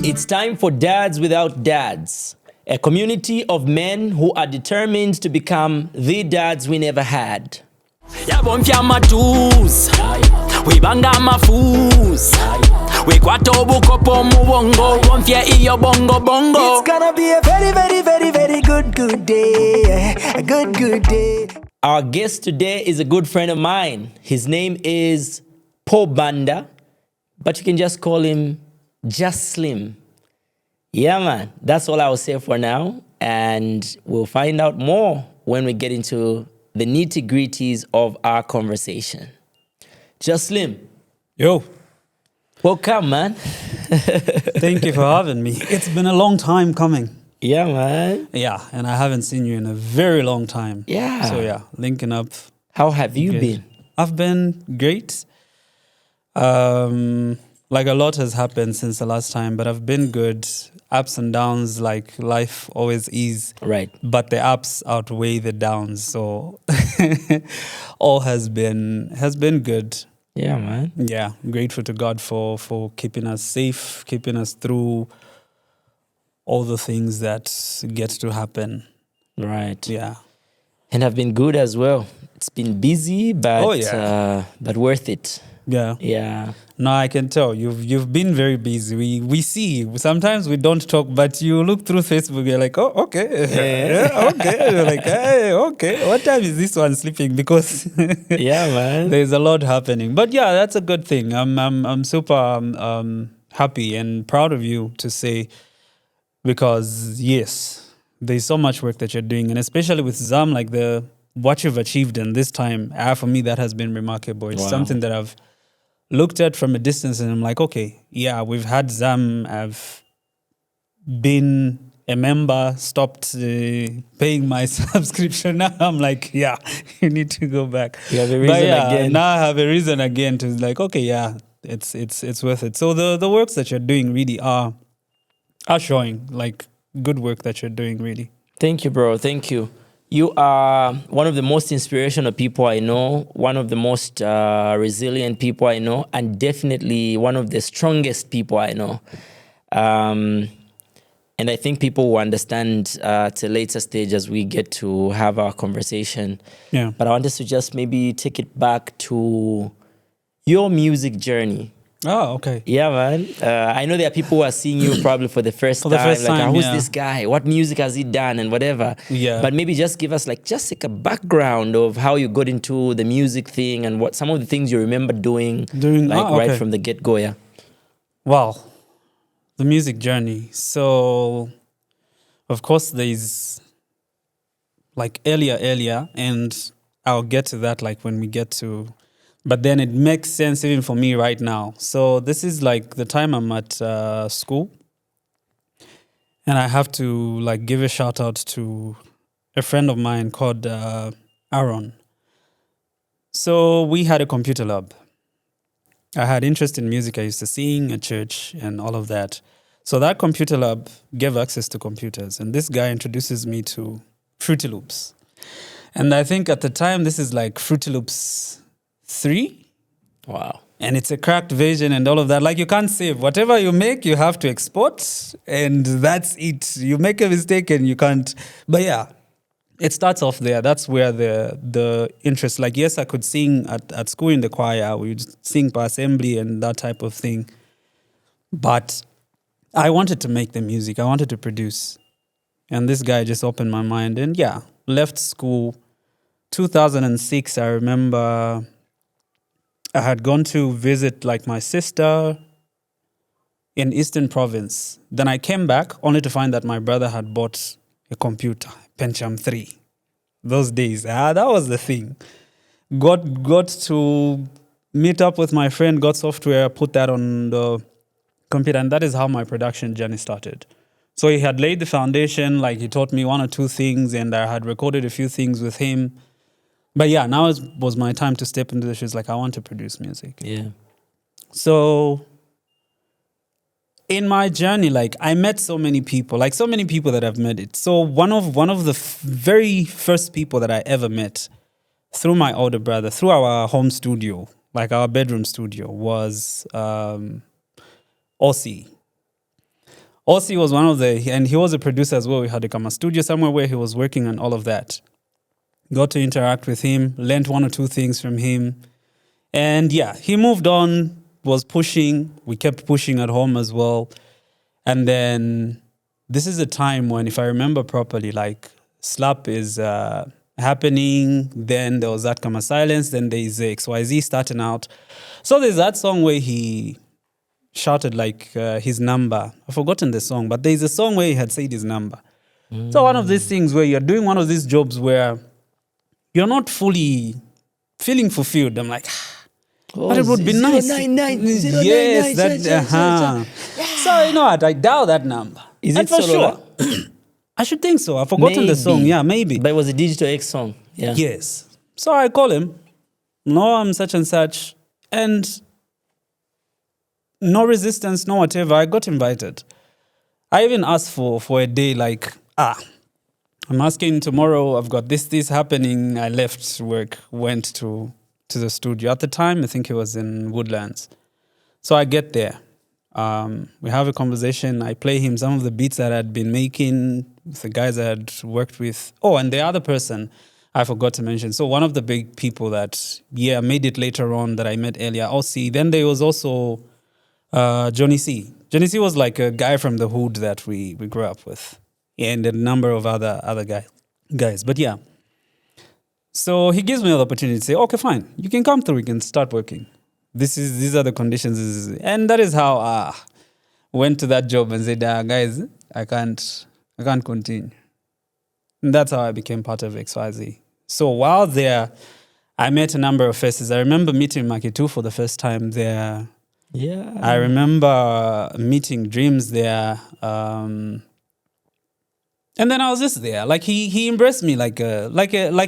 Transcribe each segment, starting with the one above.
It's time for Dads Without Dads, a community of men who are determined to become the dads we never had. Yabonfya matuza wibanga amafuza wekwata obukopo mu bongo bonfya iyo bongo bongo. It's gonna be a very, very, very, very good day. A good day. Our guest today is a good friend of mine. His name is Bwembya, but you can just call him Just Slim. Yeah, man, that's all I'll say for now. And we'll find out more when we get into the nitty-gritties of our conversation. Just Slim. Yo. Welcome, man. Thank you for having me. It's been a long time coming. Yeah, man. Yeah, and I haven't seen you in a very long time. Yeah. So yeah, linking up. How have you Good. been? I've been great. Like a lot has happened since the last time, but I've been good. Ups and downs, like life always is. Right. But the ups outweigh the downs. So all has been good. Yeah, man. Yeah, grateful to God for keeping us safe, keeping us through all the things that get to happen. Right. Yeah. And I've been good as well. It's been busy, but but worth it. Yeah. Yeah. No, I can tell you've been very busy. We see sometimes we don't talk, but you look through Facebook. You're like, oh, okay, yeah, okay. You're like, hey, okay. What time is this one sleeping? Because Yeah, man. there's a lot happening. But yeah, that's a good thing. I'm super happy and proud of you to say, because yes, there's so much work that you're doing, and especially with Zam, like what you've achieved in this time. For me, that has been remarkable. It's Wow. something that I've looked at from a distance, and I'm like, okay, yeah, we've had Zam. I've been a member, stopped paying my subscription. Now I'm like, yeah, you need to go back. You have a reason again. Now I have a reason again to like, okay, yeah, it's worth it. So the works that you're doing really are showing, like, good work that you're doing, really. Thank you, bro. Thank you. You are one of the most inspirational people I know, one of the most resilient people I know, and definitely one of the strongest people I know. And I think people will understand at a later stage as we get to have our conversation. Yeah. But I want us to just maybe take it back to your music journey. Oh, okay. Yeah, man. I know there are people who are seeing you probably for the first For the time. first like, time, who's yeah. this guy? What music has he done and whatever. Yeah. But maybe just give us just a background of how you got into the music thing and what some of the things you remember doing right from the get-go, yeah. Wow. The music journey. So, of course, there's like earlier, and I'll get to that like when we get to... But then it makes sense even for me right now. So this is like the time I'm at school. And I have to like give a shout out to a friend of mine called Aaron. So we had a computer lab. I had interest in music. I used to sing at church and all of that. So that computer lab gave access to computers. And this guy introduces me to Fruity Loops. And I think at the time, this is like Fruity Loops 3. Wow. And it's a cracked version and all of that. Like, you can't save. Whatever you make, you have to export. And that's it. You make a mistake and you can't. But yeah, it starts off there. That's where the interest, like, yes, I could sing at school in the choir. We would sing per assembly and that type of thing. But I wanted to make the music. I wanted to produce. And this guy just opened my mind. And yeah, left school. 2006, I remember I had gone to visit like my sister in Eastern Province. Then I came back only to find that my brother had bought a computer, Pentium 3. Those days, that was the thing. Got to meet up with my friend, got software, put that on the computer, and that is how my production journey started. So he had laid the foundation, like he taught me one or two things, and I had recorded a few things with him. But yeah, now was my time to step into the shoes. Like, I want to produce music. Yeah. So in my journey, like, I met so many people, like so many people that I've met it. So one of the very first people that I ever met through my older brother, through our home studio, like our bedroom studio, was Ossie. Ossie was one of and he was a producer as well. We had a studio somewhere where he was working on all of that. Got to interact with him, learned one or two things from him. And yeah, he moved on, was pushing. We kept pushing at home as well. And then this is a time when, if I remember properly, like Slap is happening. Then there was that Kama Silence. Then there is XYZ starting out. So there's that song where he shouted like his number. I've forgotten the song, but there's a song where he had said his number. So one of these things where you're doing one of these jobs where you're not fully feeling fulfilled. I'm like, but it would be nice. 099, Yes, that. So you know what? I dial that number. Is And it for Solola? sure? I should think so. I've forgotten the song. Yeah, maybe. But it was a Digital X song. Yeah. Yes. So I call him. No, I'm such and such, and no resistance, no whatever. I got invited. I even asked for a day. Like, I'm asking tomorrow. I've got this happening. I left work, went to the studio. At the time, I think it was in Woodlands. So I get there. We have a conversation. I play him some of the beats that I'd been making with the guys I had worked with. Oh, and the other person I forgot to mention. So one of the big people that, made it later on that I met earlier, Ossie. Then there was also Johnny C. Johnny C was like a guy from the hood that we grew up with. And a number of other guys. But yeah. So he gives me the opportunity to say, okay, fine. You can come through. We can start working. These are the conditions. And that is how I went to that job and said, guys, I can't continue. And that's how I became part of XYZ. So while there, I met a number of faces. I remember meeting Makitu for the first time there. Yeah. I remember meeting Dreams there. And then I was just there. Like he embraced me like a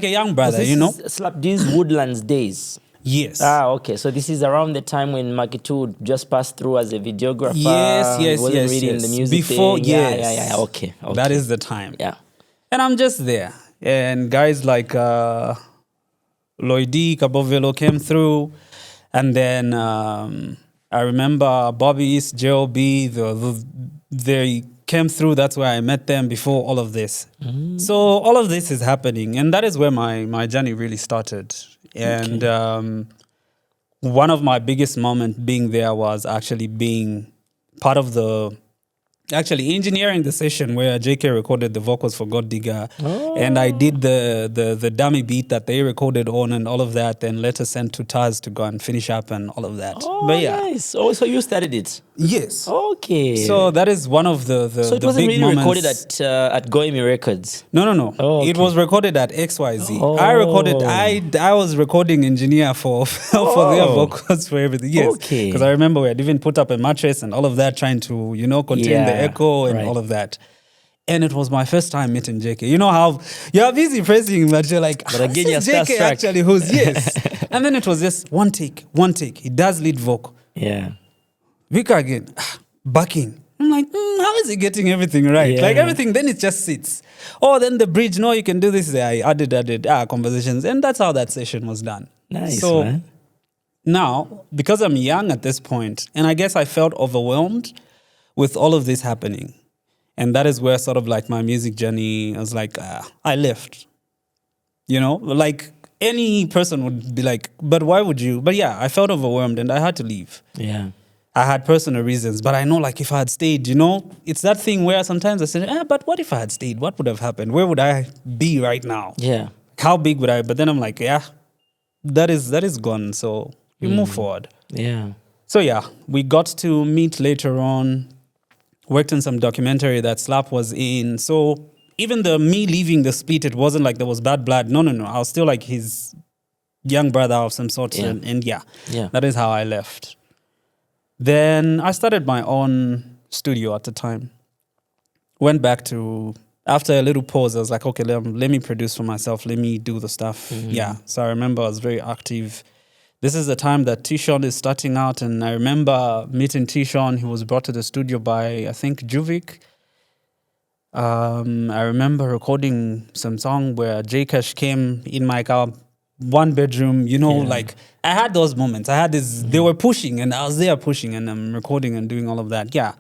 young brother, you know? Slap these Woodlands days. Yes. Okay. So this is around the time when Makitu just passed through as a videographer. Yes. Wasn't really in the music Before, thing. yes. Yeah. Okay. That is the time. Yeah. And I'm just there. And guys like Lloydie, Kabovelo came through. And then I remember Bobby East, J.O.B., they came through. That's where I met them before all of this. So all of this is happening. And that is where my journey really started. And one of my biggest moments being there was actually being part of engineering the session where JK recorded the vocals for God Digger. And I did the dummy beat that they recorded on and all of that, and later sent to Taz to go and finish up and all of that. But yeah. Nice. Oh, so you started it? Yes. Okay. So that is one of the So it wasn't big really moments. recorded at Goemi Records? No. Oh, It was recorded at XYZ. Oh. I was recording engineer for their vocals, for everything. Yes. Okay. Because I remember we had even put up a mattress and all of that, trying to, contain the echo and all of that. And it was my first time meeting JK. You know how you're busy praising him, but you're like, But again, you're JK starstruck. actually who's, yes. And then it was just one take. He does lead vocal. Yeah. Vika again, backing. I'm like, how is he getting everything right? Yeah. Like everything, then it just sits. Oh, then the bridge, no, you can do this. I added conversations. And that's how that session was done. Nice, so man. now, because I'm young at this point, and I guess I felt overwhelmed with all of this happening. And that is where sort of like my music journey, I was like, I left. Like any person would be like, but why would you? But yeah, I felt overwhelmed and I had to leave. Yeah. I had personal reasons, but I know like if I had stayed, it's that thing where sometimes I said, but what if I had stayed? What would have happened? Where would I be right now? Yeah. How big would I? But then I'm like, that is gone. So we move forward. Yeah. So yeah, we got to meet later on, worked on some documentary that Slap was in. So even me leaving the split, it wasn't like there was bad blood. No. I was still like his young brother of some sort. Yeah. And Yeah. that is how I left. Then I started my own studio at the time. Went back to, after a little pause, I was like, okay, let me produce for myself. Let me do the stuff. Yeah. So I remember I was very active. This is the time that Tishon is starting out. And I remember meeting Tishon. He was brought to the studio by, I think, Juvik. I remember recording some song where J Cash came in my car, one bedroom, like I had those moments. I had this, they were pushing and I was there pushing and I'm recording and doing all of that. Yeah.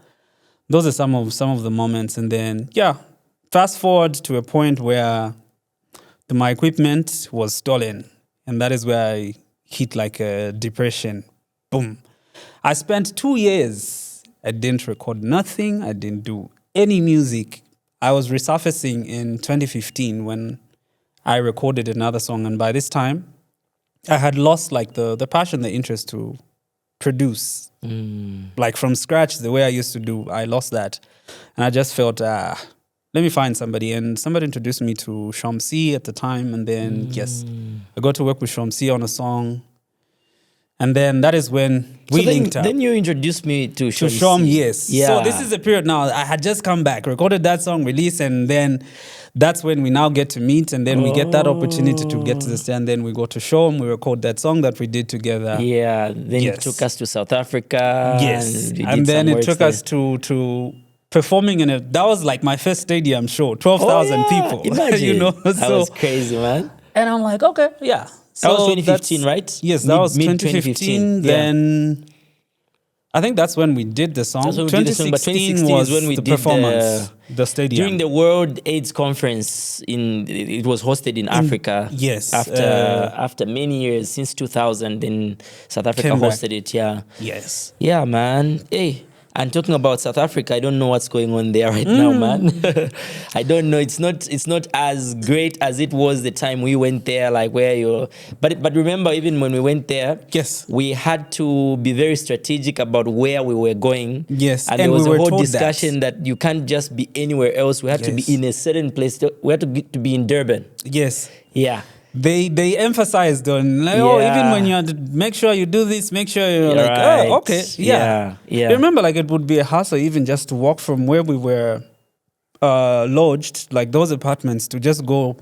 Those are some of the moments. And then, fast forward to a point where my equipment was stolen. And that is where I hit like a depression. Boom. I spent 2 years. I didn't record nothing. I didn't do any music. I was resurfacing in 2015 when I recorded another song. And by this time, I had lost like the passion, the interest to produce. Like from scratch, the way I used to do, I lost that. And I just felt, let me find somebody. And somebody introduced me to Shomsi at the time. And then, I got to work with Shomsi on a song. And then that is when we linked up. Then you introduced me to Shomsi. To Shom, yes. Yeah. So this is the period now. I had just come back, recorded that song, released, and then that's when we now get to meet, and then we get that opportunity to get to the stand. Then we go to Shom, we record that song that we did together. Yeah. Then it took us to South Africa. Yes. And then it took us to performing in that was like my first stadium show, 12,000 people. Imagine. That so, was crazy, man. And I'm like, okay, yeah. That was 2015, right? Yes, that was 2015. Then I think that's when we did the song. That's when we did the song, but 2016 was is when we the did performance, the stadium. During the World AIDS Conference, it was hosted in Africa. Yes. After many years, since 2000, then South Africa hosted it, yeah. Yes. Yeah, man. Hey. And talking about South Africa, I don't know what's going on there right now, man. I don't know. It's not as great as it was the time we went there, like where you're. But remember, even when we went there, we had to be very strategic about where we were going. Yes, and there was a whole discussion that you can't just be anywhere else. We had to be in a certain place. We had to be in Durban. Yes. Yeah. They emphasized on even when you make sure you do this, make sure you're like, right. oh, okay, yeah. Remember, like it would be a hassle even just to walk from where we were lodged, like those apartments, to just go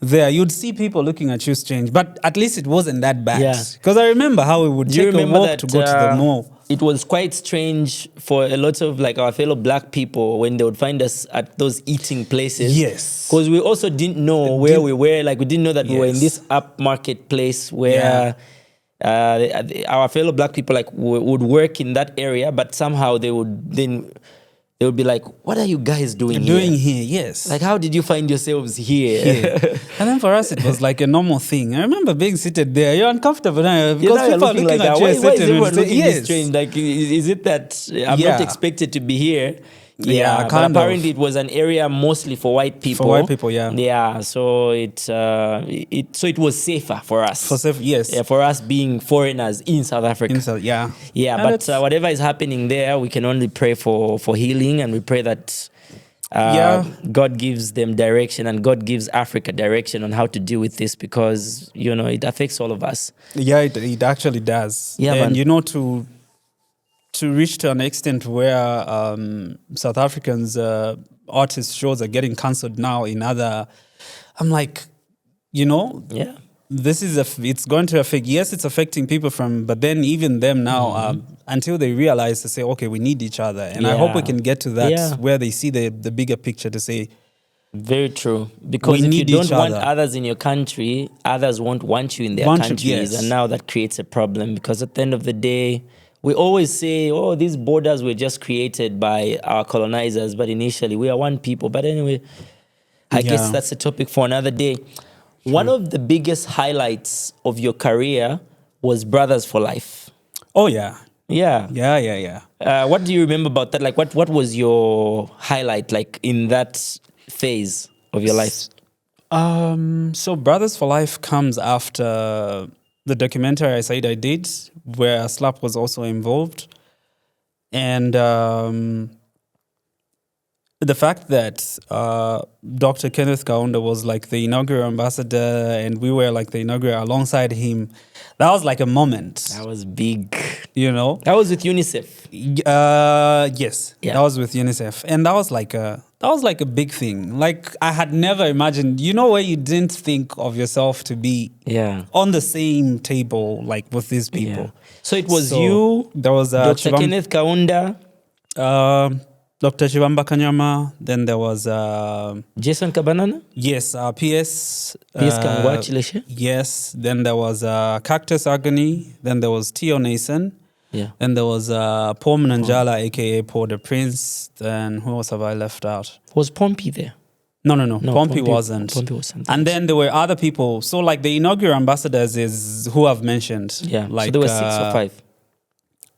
there. You'd see people looking at you strange, but at least it wasn't that bad. Yeah. Because I remember how we would take a walk to go to the mall. It was quite strange for a lot of like our fellow black people when they would find us at those eating places. Yes. Because we also didn't know where we were. Like we didn't know that we were in this upmarket place where our fellow black people like would work in that area, but somehow they would be like, what are you guys doing here? Yes. Like, how did you find yourselves here? And then for us, it was like a normal thing. I remember being seated there. You're uncomfortable now because people are looking like at you. Why is everyone looking yes. strange? Like, is it that I'm not expected to be here? Yeah, but apparently it was an area mostly for white people. For white people, yeah. Yeah, so it was safer for us. For us being foreigners in South Africa. Yeah, but whatever is happening there, we can only pray for healing, and we pray that God gives them direction, and God gives Africa direction on how to deal with this, because it affects all of us. Yeah, it actually does. Yeah, and man. To reach to an extent where South Africans artist shows are getting cancelled now in other, I'm like, this is it's going to affect. Yes, it's affecting people but then even them now, until they realize to say, okay, we need each other, and I hope we can get to that where they see the bigger picture to say. Very true. Because if you don't want others in your country, others won't want you in their countries, and now that creates a problem, because at the end of the day, we always say, these borders were just created by our colonizers, but initially we are one people. But anyway, I guess that's a topic for another day. True. One of the biggest highlights of your career was Brothers for Life. Oh, yeah. Yeah. Yeah. What do you remember about that? Like, what was your highlight, like, in that phase of your life? So Brothers for Life comes after the documentary I said I did, where Slap was also involved. And the fact that Dr. Kenneth Kaunda was like the inaugural ambassador and we were like the inaugural alongside him, that was like a moment. That was big. That was with UNICEF. Yes, yeah. That was with UNICEF. And that was like a big thing. Like I had never imagined, where you didn't think of yourself to be on the same table like with these people. So it was you, there was Dr. Kenneth Kaunda. Dr. Chibamba Kanyama. Then there was Jason Kabanana? yes, PS. PS Kangwachilishe? Yes. Then there was Cactus Agony. Then there was Tio Nason. Yeah. Then there was Paul Mnanjala, aka Paul the Prince. Then who else have I left out? Was Pompey there? No. Pompey wasn't. Pompey was something. And then there were other people. So like the inaugural ambassadors is who I've mentioned. Yeah. Like so there were 6 or 5.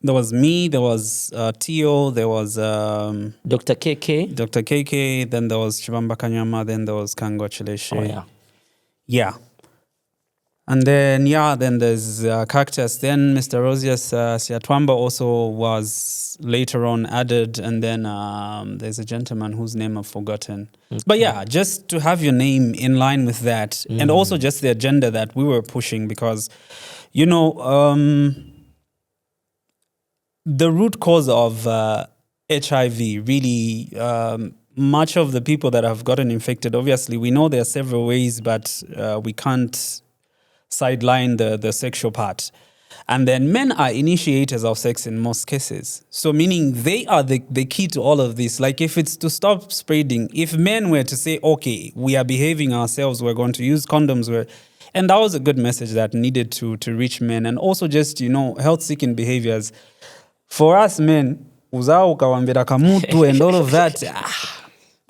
There was me. There was Tio. There was Dr. KK. Dr. KK. Then there was Chibamba Kanyama. Then there was Kango Chileshe. Oh, yeah. Yeah. And then, then there's Cactus. Then Mr. Rosius Siatwamba also was later on added. And then there's a gentleman whose name I've forgotten. Okay. But yeah, just to have your name in line with that. And also just the agenda that we were pushing because, you know, the root cause of HIV really... much of the people that have gotten infected, obviously, we know there are several ways, but we can't sideline the sexual part. And then men are initiators of sex in most cases. So meaning they are the key to all of this. Like if it's to stop spreading, if men were to say, okay, we are behaving ourselves, we're going to use condoms, and that was a good message that needed to reach men. And also just, you know, health-seeking behaviors. For us men, uzao ukawambira kamutu and all of that,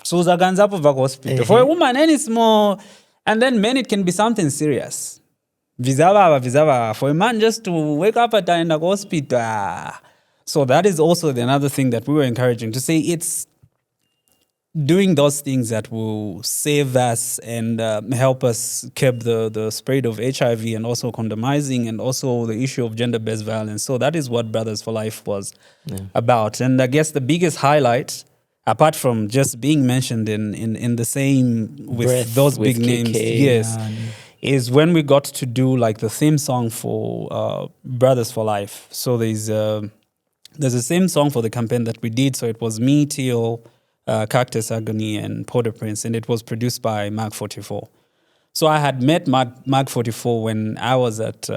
so uzaganza hapo vako hospital. For a woman, any small, and then men, it can be something serious. Vizava. For a man, just to wake up at and go hospital. So that is also another thing that we were encouraging to say it's doing those things that will save us and help us curb the spread of HIV and also condomizing and also the issue of gender-based violence. So that is what Brothers for Life was about. And I guess the biggest highlight, apart from just being mentioned in the same with Breath those with big names, KK, yes, is when we got to do like the theme song for Brothers for Life. So there's a theme song for the campaign that we did. So it was me, Tio, Cactus Agony, and Porter Prince, and it was produced by Mag 44. So I had met Mag 44 when I was at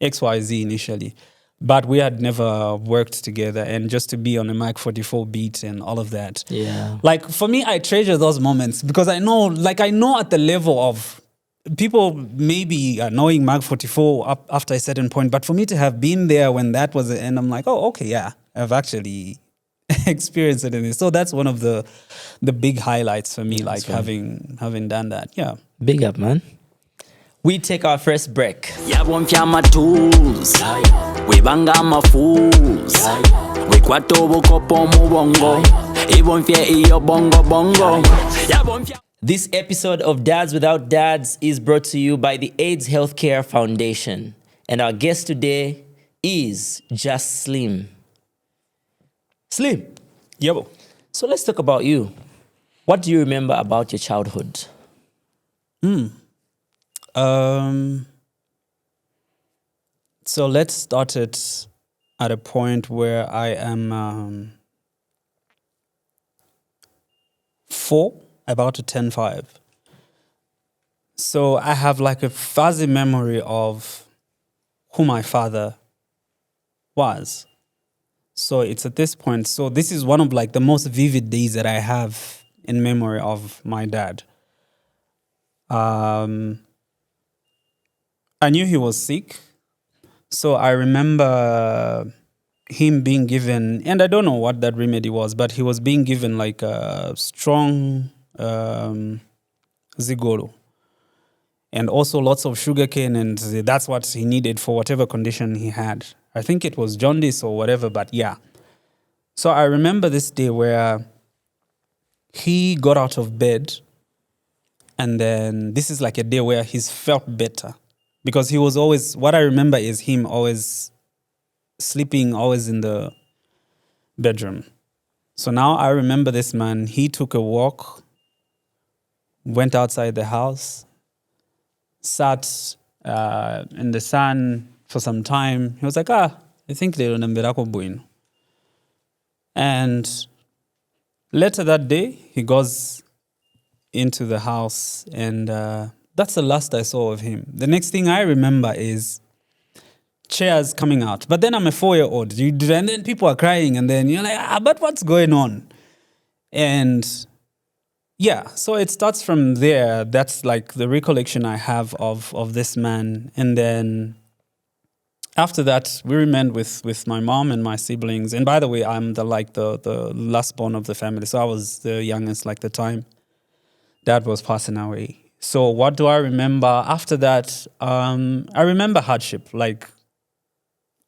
XYZ initially, but we had never worked together. And just to be on a Mag 44 beat and all of that, like for me, I treasure those moments because I know at the level of people maybe knowing Mag 44 up after a certain point, but for me to have been there when that was, and I'm like, oh, okay, yeah, I've actually experienced it in this. So that's one of the big highlights for me, like having done that. Yeah. Big up, man. We take our first break. Yabonfya amatuuz webanga amafuuz wekwata obukopo mu bongo ibonfye iyo bongo bongo yabonfya. This episode of Dads Without Dads is brought to you by the AIDS Healthcare Foundation. And our guest today is Just Slim. Slim. Yebo. So let's talk about you. What do you remember about your childhood? So let's start it at a point where I am 4, about to turn 5. So I have like a fuzzy memory of who my father was. So it's at this point. So this is one of like the most vivid days that I have in memory of my dad. I knew he was sick. So I remember him being given, and I don't know what that remedy was, but he was being given like a strong Zigolo. And also lots of sugarcane, and that's what he needed for whatever condition he had. I think it was jaundice or whatever, but yeah. So I remember this day where he got out of bed, and then this is like a day where he's felt better. Because he was always, what I remember is him always sleeping, always in the bedroom. So now I remember this man, he took a walk, went outside the house, sat in the sun for some time. He was like, I think they remember Buino. And later that day, he goes into the house, and that's the last I saw of him. The next thing I remember is chairs coming out. But then I'm a 4-year-old, and then people are crying, and then you're like, but what's going on? And yeah, so it starts from there. That's like the recollection I have of this man. And then after that, we remained with my mom and my siblings. And by the way, I'm the last born of the family. So I was the youngest like the time dad was passing away. So what do I remember after that? I remember hardship, like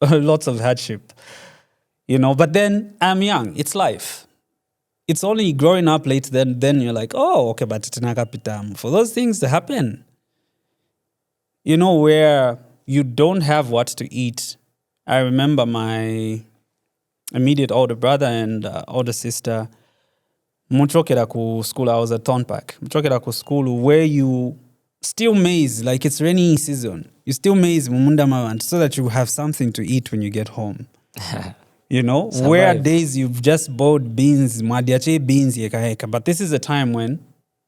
lots of hardship, but then I'm young. It's life. It's only growing up late then you're like, oh, okay, but for those things to happen, where you don't have what to eat. I remember my immediate older brother and older sister, muchokera ku school. I was at Thornpark. Muchokera ku school where you still maize, like it's rainy season. You still maize mumunda so that you have something to eat when you get home. Where days you've just bought beans, madiache beans yeka. But this is a time when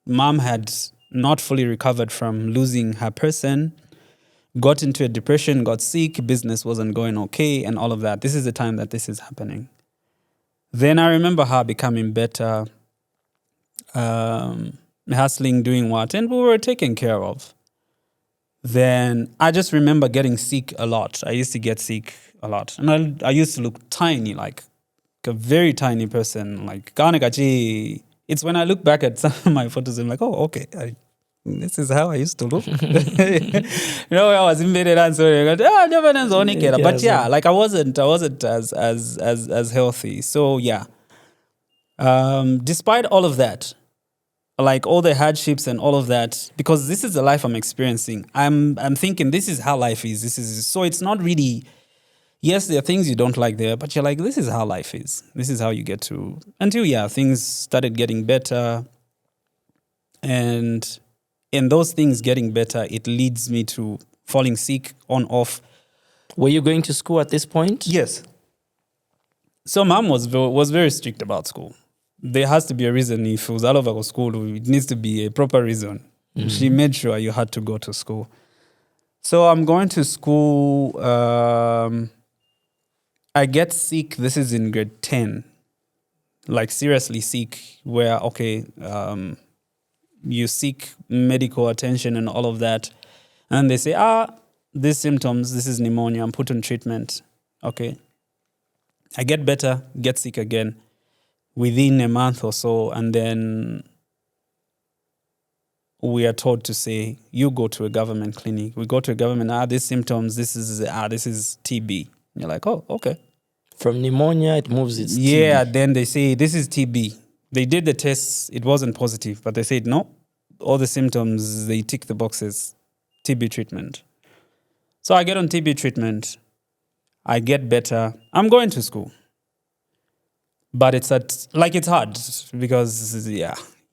mom had not fully recovered from losing her person, got into a depression, got sick, business wasn't going okay, and all of that. This is the time that this is happening. Then I remember her becoming better, hustling, doing what, and we were taken care of. Then I just remember getting sick a lot. I used to get sick a lot. And I used to look tiny, like a very tiny person. Like, it's when I look back at some of my photos, I'm like, oh, okay, this is how I used to look. I was embedded and so but yeah, like I wasn't as healthy. So yeah. Despite all of that, like all the hardships and all of that, because this is the life I'm experiencing. I'm thinking this is how life is. So it's not really, yes, there are things you don't like there, but you're like, this is how life is. This is how you get to, until things started getting better. And in those things getting better, it leads me to falling sick on off. Were you going to school at this point? Yes. So mom was very strict about school. There has to be a reason. If it was all over school, it needs to be a proper reason. Mm-hmm. She made sure you had to go to school. So I'm going to school. I get sick. This is in grade 10. Like seriously sick, where, you seek medical attention and all of that. And they say, these symptoms, this is pneumonia, I'm put on treatment. Okay. I get better, get sick again within a month or so. And then we are told to say, you go to a government clinic. We go to a government, these symptoms, this is TB. You're like, oh, okay. From pneumonia, it moves, it's TB. Yeah, then they say, this is TB. They did the tests, it wasn't positive, but they said, no, all the symptoms, they tick the boxes, TB treatment. So I get on TB treatment, I get better, I'm going to school. But it's hard because,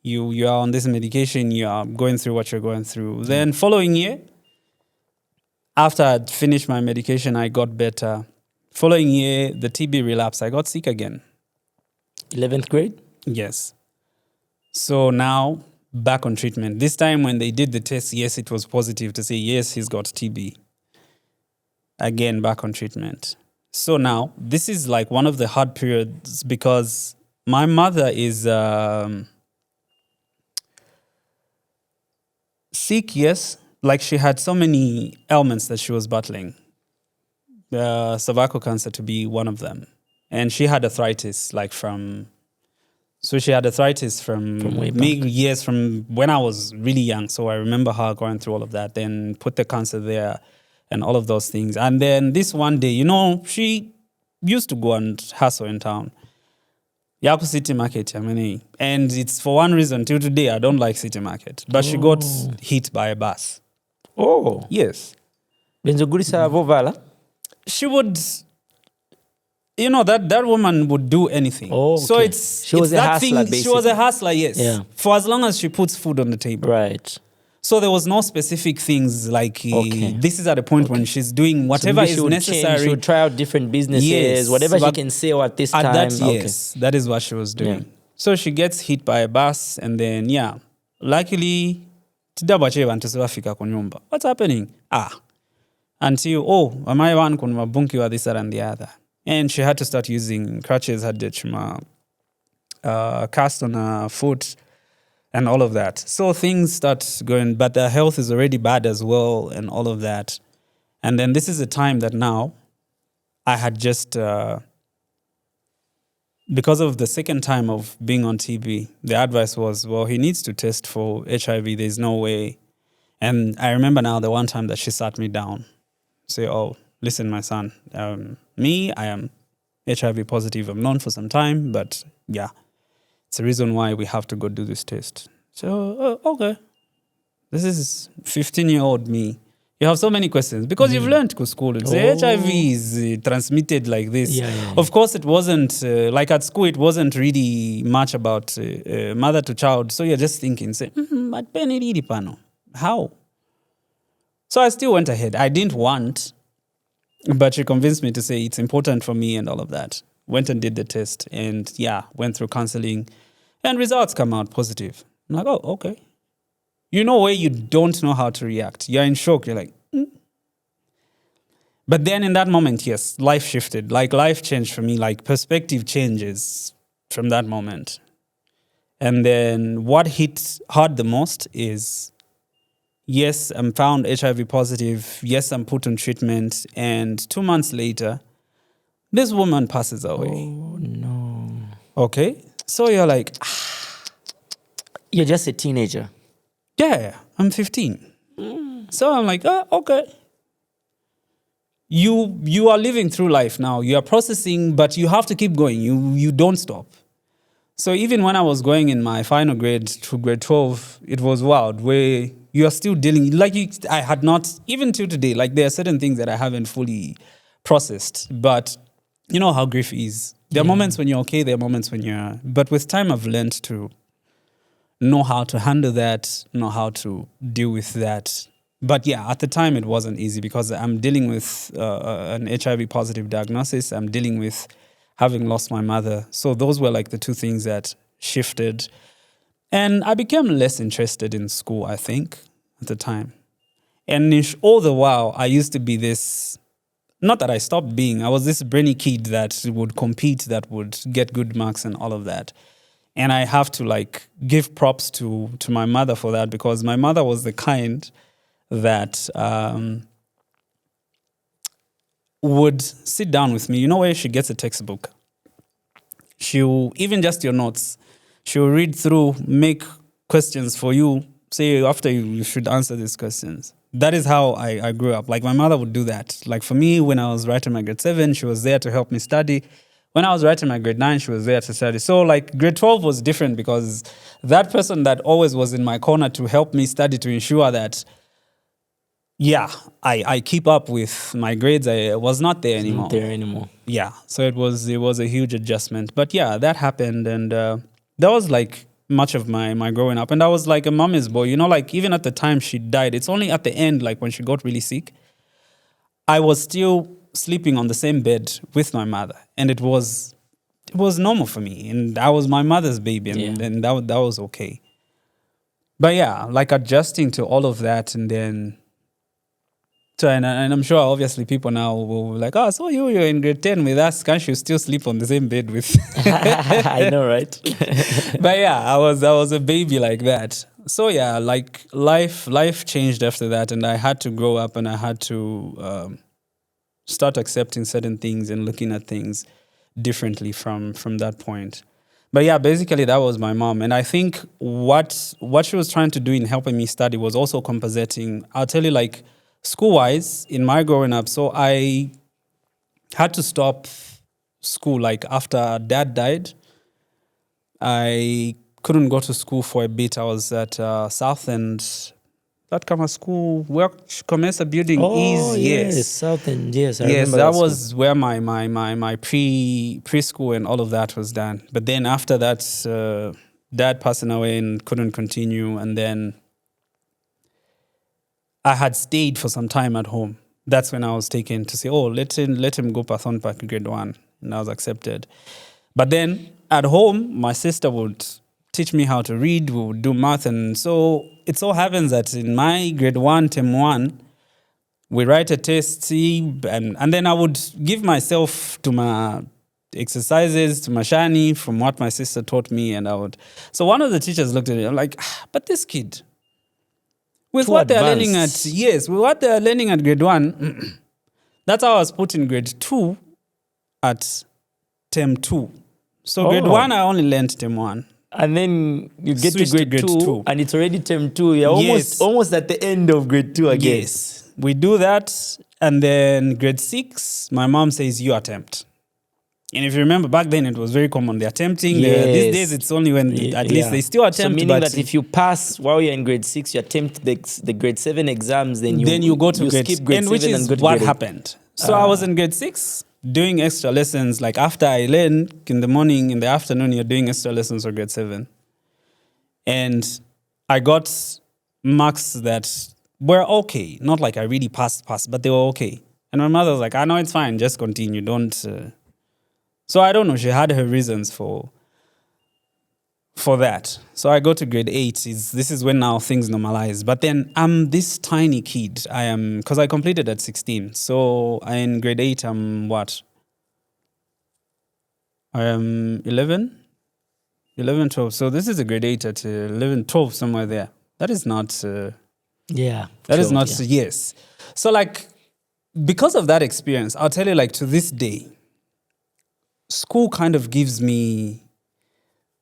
you are on this medication, you are going through what you're going through. Then following year, after I'd finished my medication, I got better. Following year, the TB relapsed, I got sick again. 11th grade? Yes. So now, back on treatment. This time when they did the test, yes, it was positive to say, yes, he's got TB. Again, back on treatment. So now, this is like one of the hard periods because my mother is sick, yes. Like she had so many ailments that she was battling. Cervical cancer to be one of them. And she had arthritis, So she had arthritis from way back. years from when I was really young. So I remember her going through all of that, then put the cancer there and all of those things. And then this one day, she used to go and hustle in town. Yaku City Market, and it's for one reason, till today, I don't like City Market. But she got hit by a bus. Oh. Yes. Benzogulisa vovala? She would... that woman would do anything. Oh, okay. So she was a hustler, basically. She was a hustler, yes. Yeah. For as long as she puts food on the table. Right. So there was no specific things like this is at a point when she's doing whatever is necessary. She would try out different businesses, Yes, whatever she can sell at this time. Yes, that is what she was doing. Yeah. So she gets hit by a bus and then, luckily, what's happening? Until, am I one kunwa bunki wa this and the other? And she had to start using crutches, had the chuma cast on her foot, and all of that. So things start going, but their health is already bad as well, and all of that. And then this is a time that now I had just, because of the second time of being on TB, the advice was, well, he needs to test for HIV. There's no way. And I remember now the one time that she sat me down, say, oh, listen, my son, I am HIV positive. I've known for some time, but yeah, it's the reason why we have to go do this test. So, okay. This is 15-year-old me. You have so many questions because you've learned to school. It's HIV is transmitted like this. Yeah. Of course, it wasn't like at school. It wasn't really much about mother to child. So you're just thinking, say, but Penny pano, how? So I still went ahead. I didn't want, but she convinced me to say it's important for me and all of that. Went and did the test, and went through counseling, and results come out positive. I'm like, oh, okay. You know where you don't know how to react. You're in shock. You're like, But then in that moment, yes, life shifted. Like life changed for me. Like perspective changes from that moment. And then what hit hard the most is, yes, I'm found HIV positive. Yes, I'm put on treatment. And 2 months later, this woman passes away. Oh, no. Okay. So you're like, You're just a teenager. yeah, I'm 15. So I'm like, okay. You are living through life now. You are processing, but you have to keep going. You don't stop. So even when I was going in my final grade to grade 12, it was wild, where you are still dealing, I had not, even till today, like there are certain things that I haven't fully processed. But you know how grief is. There are moments when you're okay, there are moments when you're, but with time I've learned to know how to handle that, know how to deal with that. But yeah, at the time it wasn't easy because I'm dealing with an HIV positive diagnosis. I'm dealing with having lost my mother. So those were like the two things that shifted. And I became less interested in school, I think, at the time. And all the while, I used to be this, not that I stopped being, I was this brainy kid that would compete, that would get good marks and all of that. And I have to give props to my mother for that, because my mother was the kind that would sit down with me. You know where she gets a textbook? She'll, even just your notes, she'll read through, make questions for you, say after you should answer these questions. That is how I grew up. Like my mother would do that. Like for me, when I was writing my grade 7, she was there to help me study. When I was writing my grade 9, she was there to study. So like grade 12 was different, because that person that always was in my corner to help me study, to ensure that, I keep up with my grades, I was not there anymore. Not there anymore. Yeah, so it was a huge adjustment. But yeah, that happened, and that was like much of my growing up. And I was like a mommy's boy, like even at the time she died, it's only at the end, like when she got really sick, I was still sleeping on the same bed with my mother, and it was normal for me, and I was my mother's baby, and that was okay. But yeah, like adjusting to all of that, and then. So, and I'm sure obviously people now will be like, so you're in grade 10 with us, can't you still sleep on the same bed with? I know, right? But yeah, I was a baby like that. So yeah, like life changed after that, and I had to grow up, and I had to start accepting certain things and looking at things differently from that point. But yeah, basically that was my mom. And I think what she was trying to do in helping me study was also compensating. I'll tell you, like, school-wise, in my growing up, so I had to stop school. Like after Dad died, I couldn't go to school for a bit. I was at South End, that kind of school, where Comesa building is. Yes, South End. Yes, I yes, remember that school. was where my preschool and all of that was done. But then after that, Dad passing away and couldn't continue, and then I had stayed for some time at home. That's when I was taken to say, let him go Pathon Park grade 1. And I was accepted. But then at home, my sister would teach me how to read, we would do math. And so it so happens that in my grade 1, term 1, we write a test, and then I would give myself to my exercises to Mashani from what my sister taught me, and I would. So one of the teachers looked at it. I'm like, but this kid, with Too what they're learning advanced. with what they're learning at grade 1, that's how I was put in grade 2 at term 2. So grade Oh. 1, I only learned term 1. And then you get to Switch to grade, grade 2, two. and it's already term 2. You're Yes. almost at the end of grade 2 again. Yes, we do that, and then grade 6, my mom says you attempt. And if you remember back then, it was very common. They're attempting. Yes. These days, it's only when at least they still attempt. So meaning but that if you pass while you're in grade 6, you attempt the grade 7 exams, then you go to grade, skip grade and 7 which is and go to what grade 8. happened. So I was in grade 6 doing extra lessons. Like after I learned in the morning, in the afternoon, you're doing extra lessons for grade 7. And I got marks that were okay. Not like I really passed, but they were okay. And my mother was like, I know it's fine. Just continue. Don't... So I don't know. She had her reasons for that. So I go to grade 8. This is when now things normalize. But then I'm this tiny kid. I am... Because I completed at 16. So in grade 8, I'm what? I am 11? 11, 12. So this is a grade 8 at 11, 12, somewhere there. That is not... Yeah. That is sure, not... yeah. Yes. So like, because of that experience, I'll tell you, like, to this day, school kind of gives me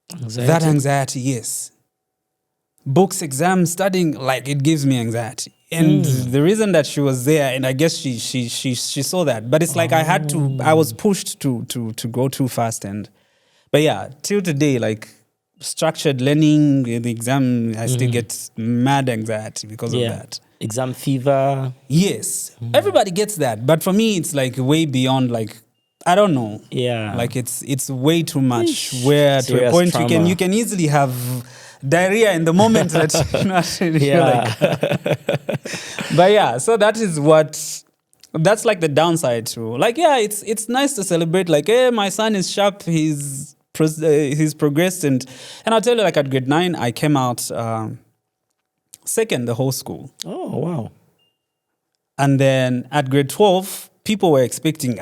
that anxiety, yes. Books, exams, studying, like, it gives me anxiety. And the reason that she was there, and I guess she saw that, but it's like I was pushed to go too fast. But yeah, till today, like, structured learning, the exam, I still get mad anxiety because of that. Exam fever. Yes, everybody gets that, but for me, it's like way beyond, like, I don't know. Yeah. Like it's way too much. Where to a Serious point trauma. you can easily have diarrhea in the moment that you're not really like. But yeah, so that's like the downside too. Like, yeah, it's nice to celebrate. Like, hey, my son is sharp. He's progressed, and I'll tell you, like, at grade 9, I came out second the whole school. Oh, wow. And then at grade 12, people were expecting,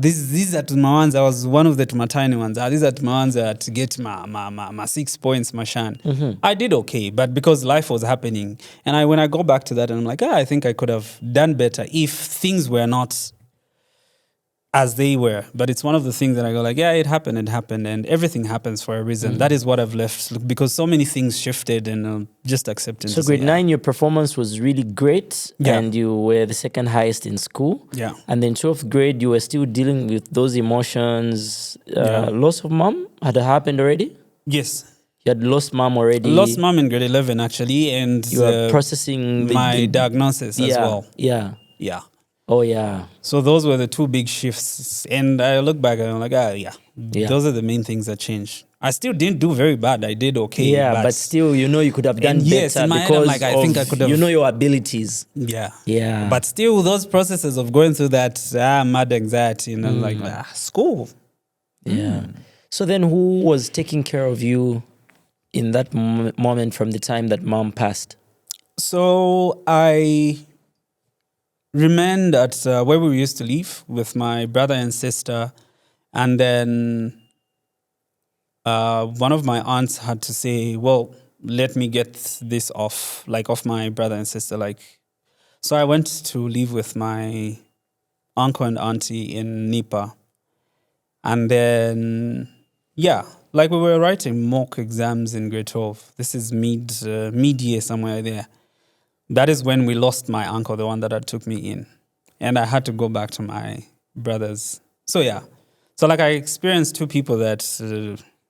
these are my ones. I was one of the my tiny ones. These are my ones that get my 6 points, my shan. I did okay, but because life was happening. And when I go back to that, and I'm like, I think I could have done better if things were not as they were. But it's one of the things that I go like, yeah, it happened, and everything happens for a reason. That is what I've left, because so many things shifted, and just accepting. So grade 9, your performance was really great, Yeah. and you were the second highest in school. Yeah. And then 12th grade, you were still dealing with those emotions. Loss of mom had happened already? Yes. You had lost mom already. Lost mom in grade 11, actually, and You were processing my diagnosis as well. Yeah. Yeah. Oh, yeah. So those were the two big shifts. And I look back and I'm like, Yeah. those are the main things that changed. I still didn't do very bad. I did okay. Yeah, but still, you could have done And yes, better in my head, because I'm like, I think I could have- your abilities. Yeah. Yeah. But still, those processes of going through that mad anxiety, and I'm like, school. Yeah. So then who was taking care of you in that moment from the time that mom passed? So I remained at where we used to live with my brother and sister. And then one of my aunts had to say, well, let me get this off my brother and sister. So I went to live with my uncle and auntie in Nipa. And then, we were writing mock exams in grade 12. This is mid-year, somewhere there. That is when we lost my uncle, the one that took me in. And I had to go back to my brothers. So, yeah. So, I experienced two people that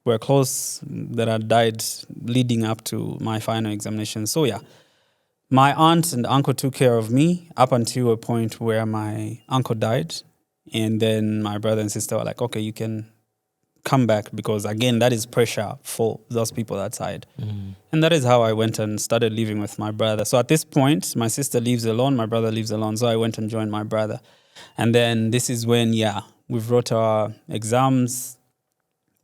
were close that had died leading up to my final examination. So, yeah. My aunt and uncle took care of me up until a point where my uncle died. And then my brother and sister were like, okay, you can come back, because, again, that is pressure for those people outside. And that is how I went and started living with my brother. So at this point, my sister lives alone, my brother lives alone. So I went and joined my brother. And then this is when, we wrote our exams.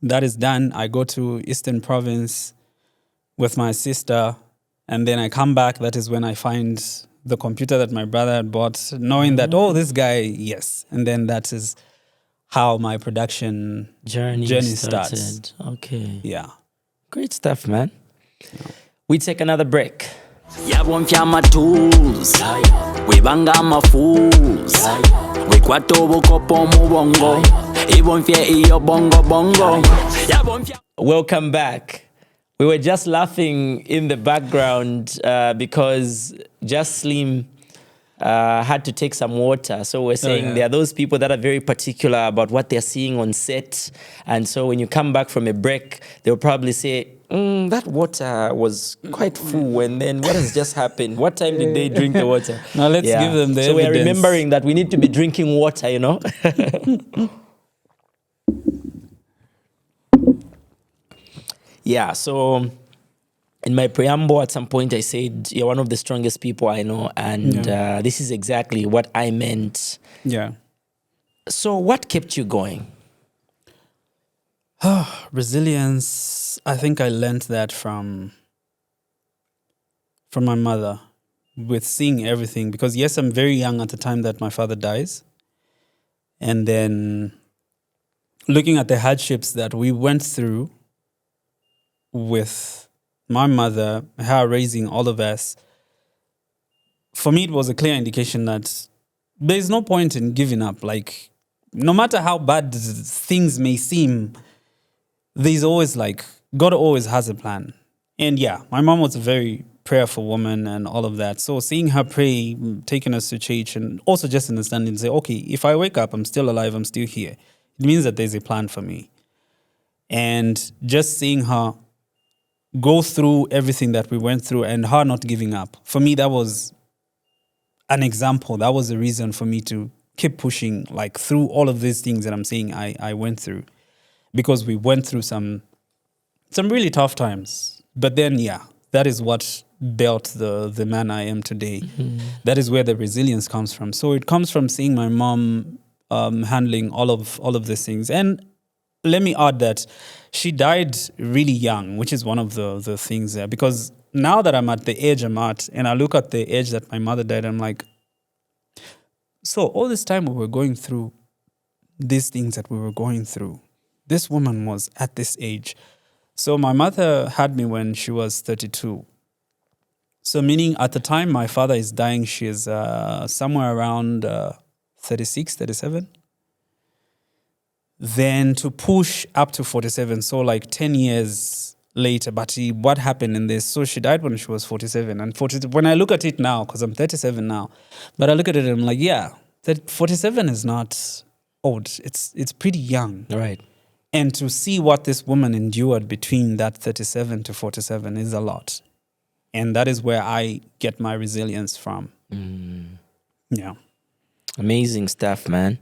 That is done. I go to Eastern Province with my sister. And then I come back. That is when I find the computer that my brother had bought, knowing that, this guy, yes. And then that is how my production journey starts. Okay. Yeah. Great stuff, man. We take another break. Yabonfya amatuls webanga amafools wekwata obukopo mu bongo ibonfye iyo bongo bongo yabonfya. Welcome back. We were just laughing in the background because Just Slim had to take some water. So we're saying there are those people that are very particular about what they're seeing on set. And so when you come back from a break, they'll probably say, that water was quite full. And then what has just happened? What time did they drink the water? Now let's give them the So evidence. we're remembering that we need to be drinking water, you know? Yeah, so in my preamble, at some point, I said, you're one of the strongest people I know. And this is exactly what I meant. Yeah. So what kept you going? Resilience. I think I learned that from my mother with seeing everything. Because yes, I'm very young at the time that my father dies. And then looking at the hardships that we went through with my mother, her raising all of us, for me, it was a clear indication that there's no point in giving up. Like, no matter how bad things may seem, there's always God always has a plan. And yeah, my mom was a very prayerful woman and all of that. So seeing her pray, taking us to church, and also just understanding, say, okay, if I wake up, I'm still alive, I'm still here. It means that there's a plan for me. And just seeing her go through everything that we went through and her not giving up. For me, that was an example. That was a reason for me to keep pushing, through all of these things that I'm saying I went through. Because we went through some really tough times. But then, that is what built the man I am today. Mm-hmm. That is where the resilience comes from. So it comes from seeing my mom handling all of these things. And let me add that she died really young, which is one of the things there. Because now that I'm at the age I'm at, and I look at the age that my mother died, I'm like, so all this time we were going through these things that we were going through, this woman was at this age. So my mother had me when she was 32. So meaning at the time my father is dying, she is somewhere around 36, 37. Then to push up to 47, so 10 years later. But what happened in this? So she died when she was 47. And when I look at it now, because I'm 37 now, but I look at it and I'm like, that 47 is not old. It's pretty young. Right. And to see what this woman endured between that 37 to 47 is a lot. And that is where I get my resilience from. Mm. Yeah. Amazing stuff, man.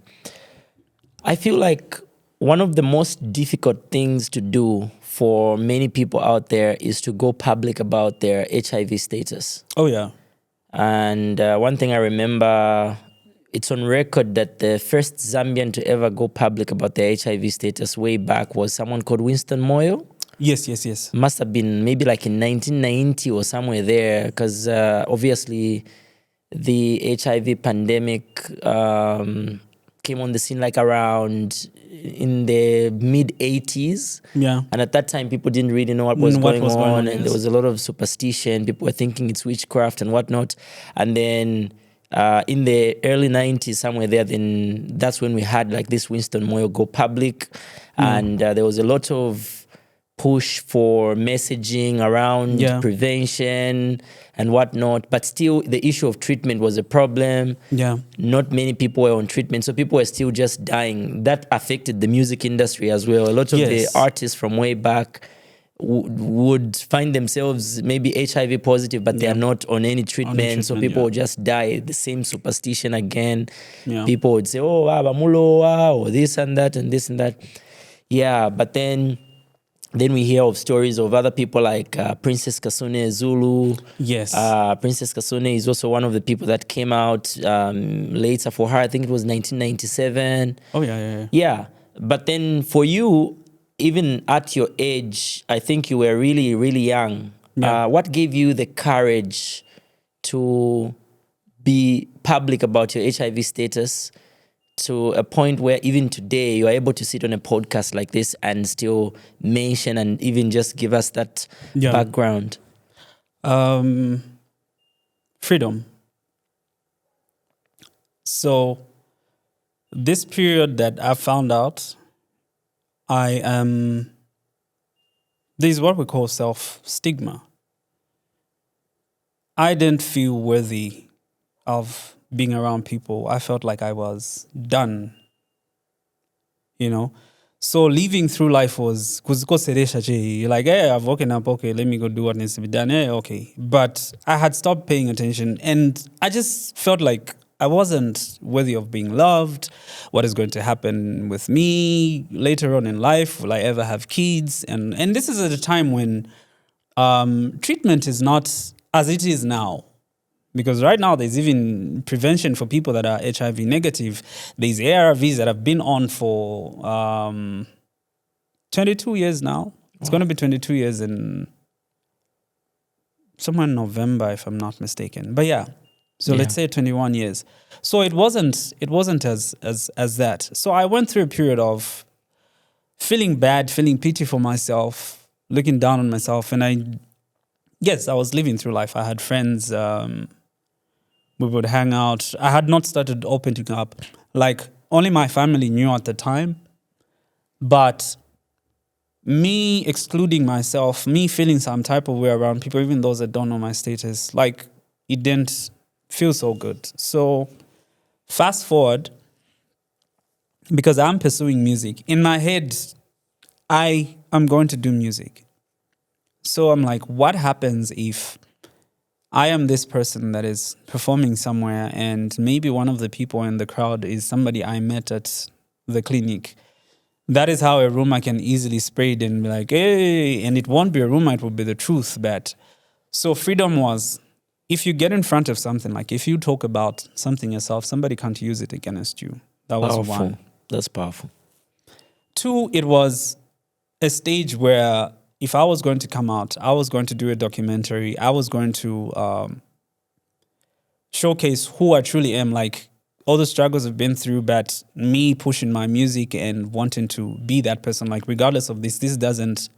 I feel like one of the most difficult things to do for many people out there is to go public about their HIV status. Oh, yeah. And one thing I remember, it's on record that the first Zambian to ever go public about their HIV status way back was someone called Winston Moyo. Yes. Must have been maybe in 1990 or somewhere there, because obviously the HIV pandemic came on the scene around in the mid-80s. Yeah. And at that time, people didn't really know what was going on. And there was a lot of superstition. People were thinking it's witchcraft and whatnot. And then in the early 90s, somewhere there, then that's when we had this Winston Moyo go public. And there was a lot of push for messaging around prevention and whatnot, but still the issue of treatment was a problem. Yeah. Not many people were on treatment, so people were still just dying. That affected the music industry as well. A lot of the artists from way back would find themselves maybe HIV positive, but they are not on any treatment, so people would just die. The same superstition again. Yeah. People would say, oh, Bamuloa, or this and that and this and that. Yeah, but then we hear of stories of other people like Princess Kasune Zulu. Yes. Princess Kasune is also one of the people that came out later for her. I think it was 1997. Oh, yeah. Yeah. But then for you, even at your age, I think you were really, really young. Yeah. What gave you the courage to be public about your HIV status, to a point where even today you are able to sit on a podcast like this and still mention and even just give us that background? Freedom. So this period that I found out, this is what we call self-stigma. I didn't feel worthy of being around people. I felt like I was done, So living through life was, you're like, hey, I've woken up, okay, let me go do what needs to be done. Hey, okay. But I had stopped paying attention and I just felt like I wasn't worthy of being loved. What is going to happen with me later on in life? Will I ever have kids? And this is at a time when treatment is not as it is now. Because right now there's even prevention for people that are HIV negative. There's ARVs that have been on for 22 years now. It's going to be 22 years in somewhere in November, if I'm not mistaken. But yeah. So let's say 21 years. So it wasn't as that. So I went through a period of feeling bad, feeling pity for myself, looking down on myself. And I was living through life. I had friends, we would hang out. I had not started opening up. Like only my family knew at the time. But me excluding myself, me feeling some type of way around people, even those that don't know my status, like it didn't feel so good. So fast forward, because I'm pursuing music. In my head, I am going to do music. So I'm like, what happens if I am this person that is performing somewhere and maybe one of the people in the crowd is somebody I met at the clinic? That is how a rumor can easily spread and be like, hey, and it won't be a rumor, it will be the truth. But so freedom was, if you get in front of something, like if you talk about something yourself, somebody can't use it against you. That was Powerful. one. That's powerful. Two, it was a stage where if I was going to come out, I was going to do a documentary. I was going to showcase who I truly am, like all the struggles I've been through, but me pushing my music and wanting to be that person, like regardless of this doesn't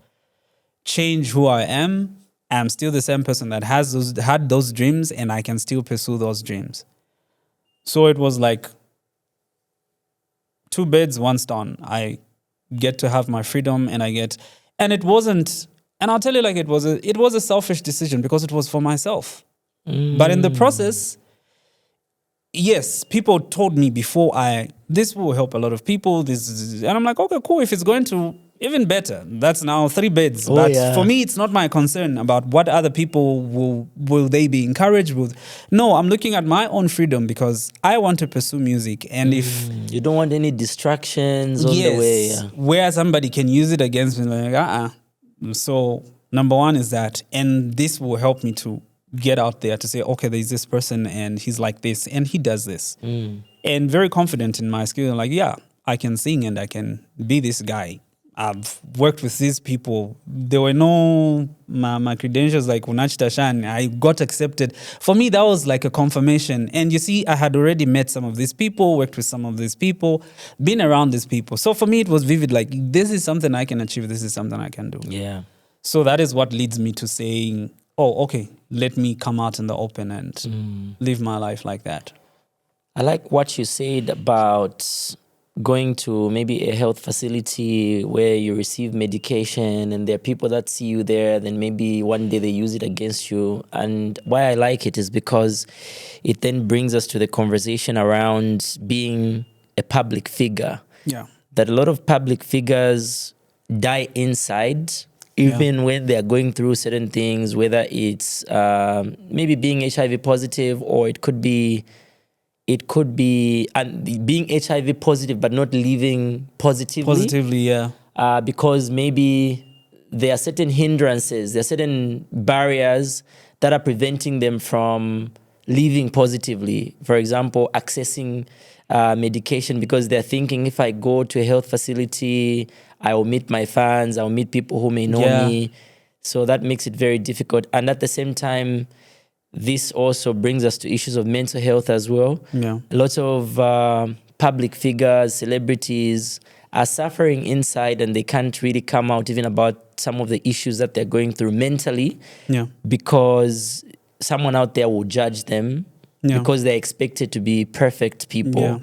change who I am. I'm still the same person that had those dreams and I can still pursue those dreams. So it was like 2 birds, 1 stone. I get to have my freedom and it wasn't, and I'll tell you, like it was a selfish decision because it was for myself. But in the process, yes, people told me before this will help a lot of people. And I'm like, okay, cool. If it's going to, even better. That's now 3 beds. But for me, it's not my concern about what other people will they be encouraged with. No, I'm looking at my own freedom because I want to pursue music. And if you don't want any distractions on the way. Yeah. Where somebody can use it against me, like, So number 1 is that. And this will help me to get out there to say, okay, there's this person and he's like this and he does this. And very confident in my skill. Like, yeah, I can sing and I can be this guy. I've worked with these people. There were no my credentials like Unachita Shan. I got accepted. For me, that was like a confirmation. And you see, I had already met some of these people, worked with some of these people, been around these people. So for me, it was vivid. Like, this is something I can achieve. This is something I can do. Yeah. So that is what leads me to saying, oh, okay, let me come out in the open and live my life like that. I like what you said about going to maybe a health facility where you receive medication and there are people that see you there, then maybe one day they use it against you. And why I like it is because it then brings us to the conversation around being a public figure. Yeah. That a lot of public figures die inside, even when they're going through certain things, whether it's maybe being HIV positive, or it could be being HIV positive but not living positively. Positively, yeah. Because maybe there are certain hindrances, there are certain barriers that are preventing them from living positively. For example, accessing medication, because they're thinking, if I go to a health facility, I will meet my fans, I will meet people who may know me. So that makes it very difficult. And at the same time, this also brings us to issues of mental health as well. Yeah. Lots of public figures, celebrities are suffering inside and they can't really come out even about some of the issues that they're going through mentally because someone out there will judge them because they're expected to be perfect people. Yeah.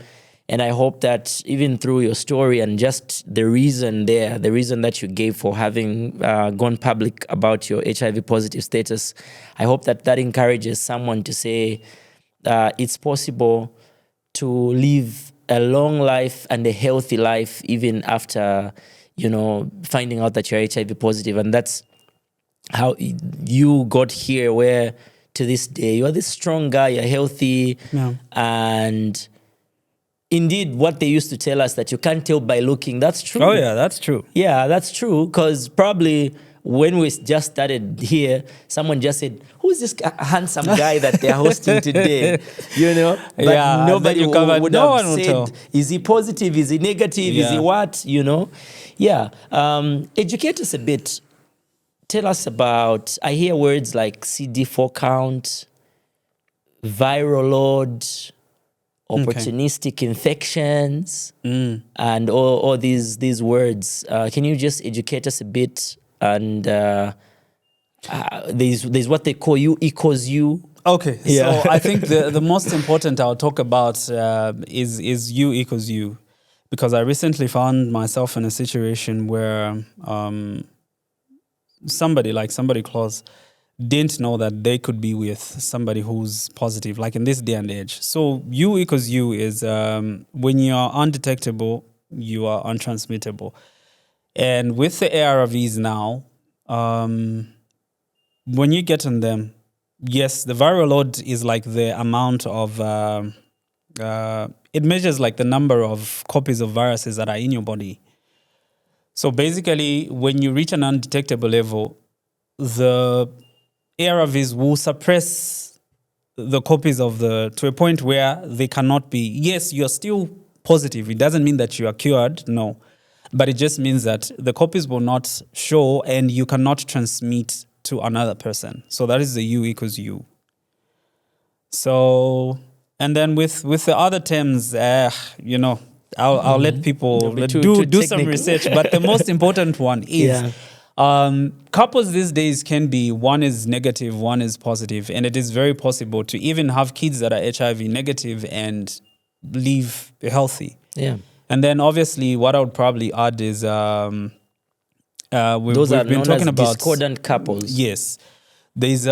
And I hope that even through your story and just the reason that you gave for having gone public about your HIV positive status, I hope that encourages someone to say it's possible to live a long life and a healthy life even after, finding out that you're HIV positive. And that's how you got here, where to this day you're this strong guy, you're healthy, and indeed, what they used to tell us that you can't tell by looking, that's true. Oh, yeah, that's true. Yeah, that's true. Because probably when we just started here, someone just said, who's this handsome guy that they're hosting today? But nobody would have said, is he positive? Is he negative? Is he what? Yeah. Educate us a bit. Tell us about, I hear words like CD4 count, viral load, opportunistic infections, and all these words. Can you just educate us a bit? And there's what they call U equals U. Okay, so I think the most important I'll talk about is U equals U, because I recently found myself in a situation where somebody close didn't know that they could be with somebody who's positive, like in this day and age. So U equals U is when you are undetectable, you are untransmittable. And with the ARVs now, when you get on them, yes, the viral load is like the amount of, it measures like the number of copies of viruses that are in your body. So basically, when you reach an undetectable level, the ARVs will suppress the copies to a point where they cannot be. Yes, you're still positive. It doesn't mean that you are cured, no. But it just means that the copies will not show and you cannot transmit to another person. So that is the U equals U. So, and then with the other terms, I'll let people do some research. But the most important one is couples these days can be, one is negative, one is positive. And it is very possible to even have kids that are HIV negative and live healthy. Yeah. And then obviously what I would probably add is those are been known talking as about discordant couples. Yes. There's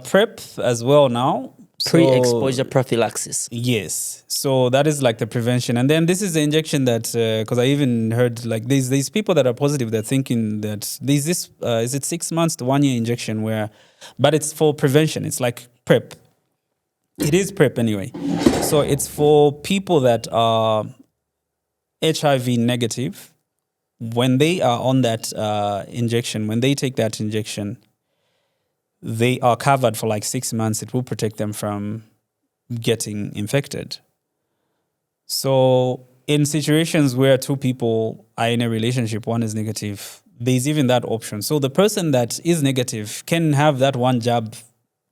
PrEP as well now. Pre-exposure prophylaxis. Yes. So that is like the prevention. And then this is the injection that, because I even heard like these people that are positive, they're thinking that there's this, is it 6 months to 1 year injection but it's for prevention. It's like PrEP. It is PrEP anyway. So it's for people that are HIV negative. When they are on that injection, when they take that injection, they are covered for like 6 months. It will protect them from getting infected. So in situations where two people are in a relationship, one is negative, there's even that option. So the person that is negative can have that one jab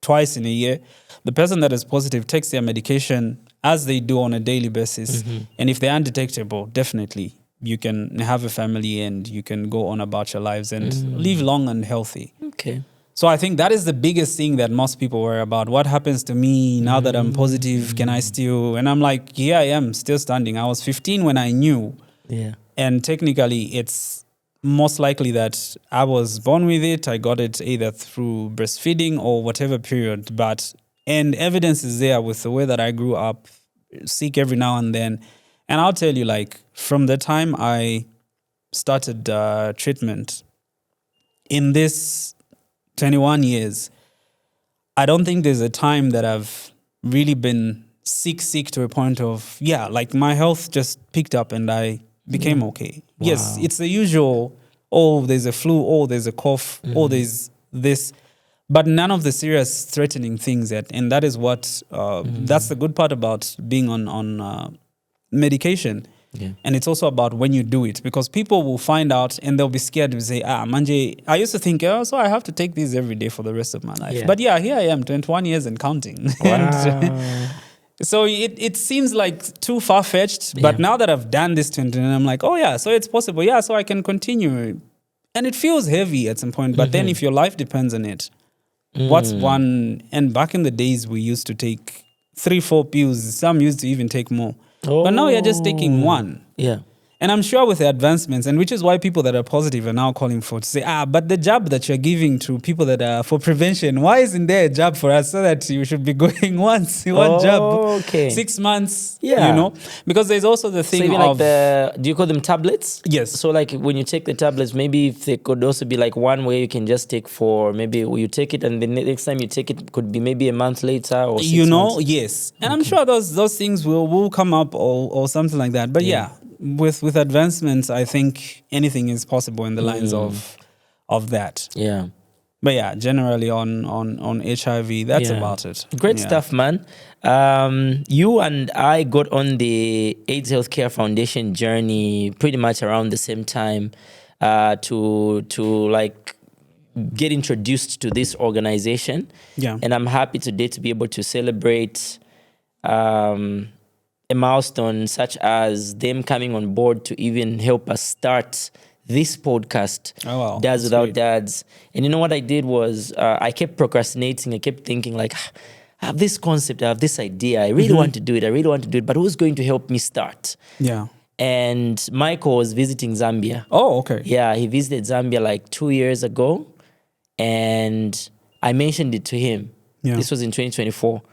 twice in a year. The person that is positive takes their medication as they do on a daily basis. And if they're undetectable, definitely you can have a family and you can go on about your lives and live long and healthy. Okay. So I think that is the biggest thing that most people worry about. What happens to me now that I'm positive? Can I still? And I'm like, yeah, I am still standing. I was 15 when I knew. Yeah. And technically, it's most likely that I was born with it. I got it either through breastfeeding or whatever period. And evidence is there with the way that I grew up, sick every now and then. And I'll tell you, like, from the time I started treatment, in this 21 years, I don't think there's a time that I've really been sick to a point of, like my health just picked up and I became okay. Wow. Yes, it's the usual, there's a flu, there's a cough, there's this, but none of the serious threatening things yet. And that is what, that's the good part about being on medication. Yeah. And it's also about when you do it, because people will find out and they'll be scared to say, Manje, I used to think, so I have to take these every day for the rest of my life. Yeah. But here I am, 21 years and counting. Wow. So it seems like too far-fetched, but now that I've done this 20, and I'm like, oh yeah, so it's possible. Yeah, so I can continue. And it feels heavy at some point, but then if your life depends on it, what's one? And back in the days, we used to take 3-4 pills. Some used to even take more. But now you're just taking one. Yeah. And I'm sure with the advancements, and which is why people that are positive are now calling for to say, but the jab that you're giving to people that are for prevention, why isn't there a jab for us so that you should be going one jab, 6 months, you know? Because there's also the thing so of... do you call them tablets? Yes. So like when you take the tablets, maybe if they could also be like one way you can just take for, maybe you take it and the next time you take it could be maybe a month later or 6 months. Yes. And I'm sure those things will come up or something like that. But yeah. With advancements, I think anything is possible in the lines of that. Yeah. But yeah, generally on HIV, that's about it. Great stuff, man. You and I got on the AIDS Healthcare Foundation journey pretty much around the same time to like get introduced to this organization. Yeah. And I'm happy today to be able to celebrate a milestone such as them coming on board to even help us start this podcast, Dads Without Dads. And you know what I did was I kept procrastinating. I kept thinking like, I have this concept, I have this idea. I really want to do it. But who's going to help me start? Yeah. And Michael was visiting Zambia. Oh, okay. Yeah, he visited Zambia like 2 years ago. And I mentioned it to him. Yeah. This was in 2024.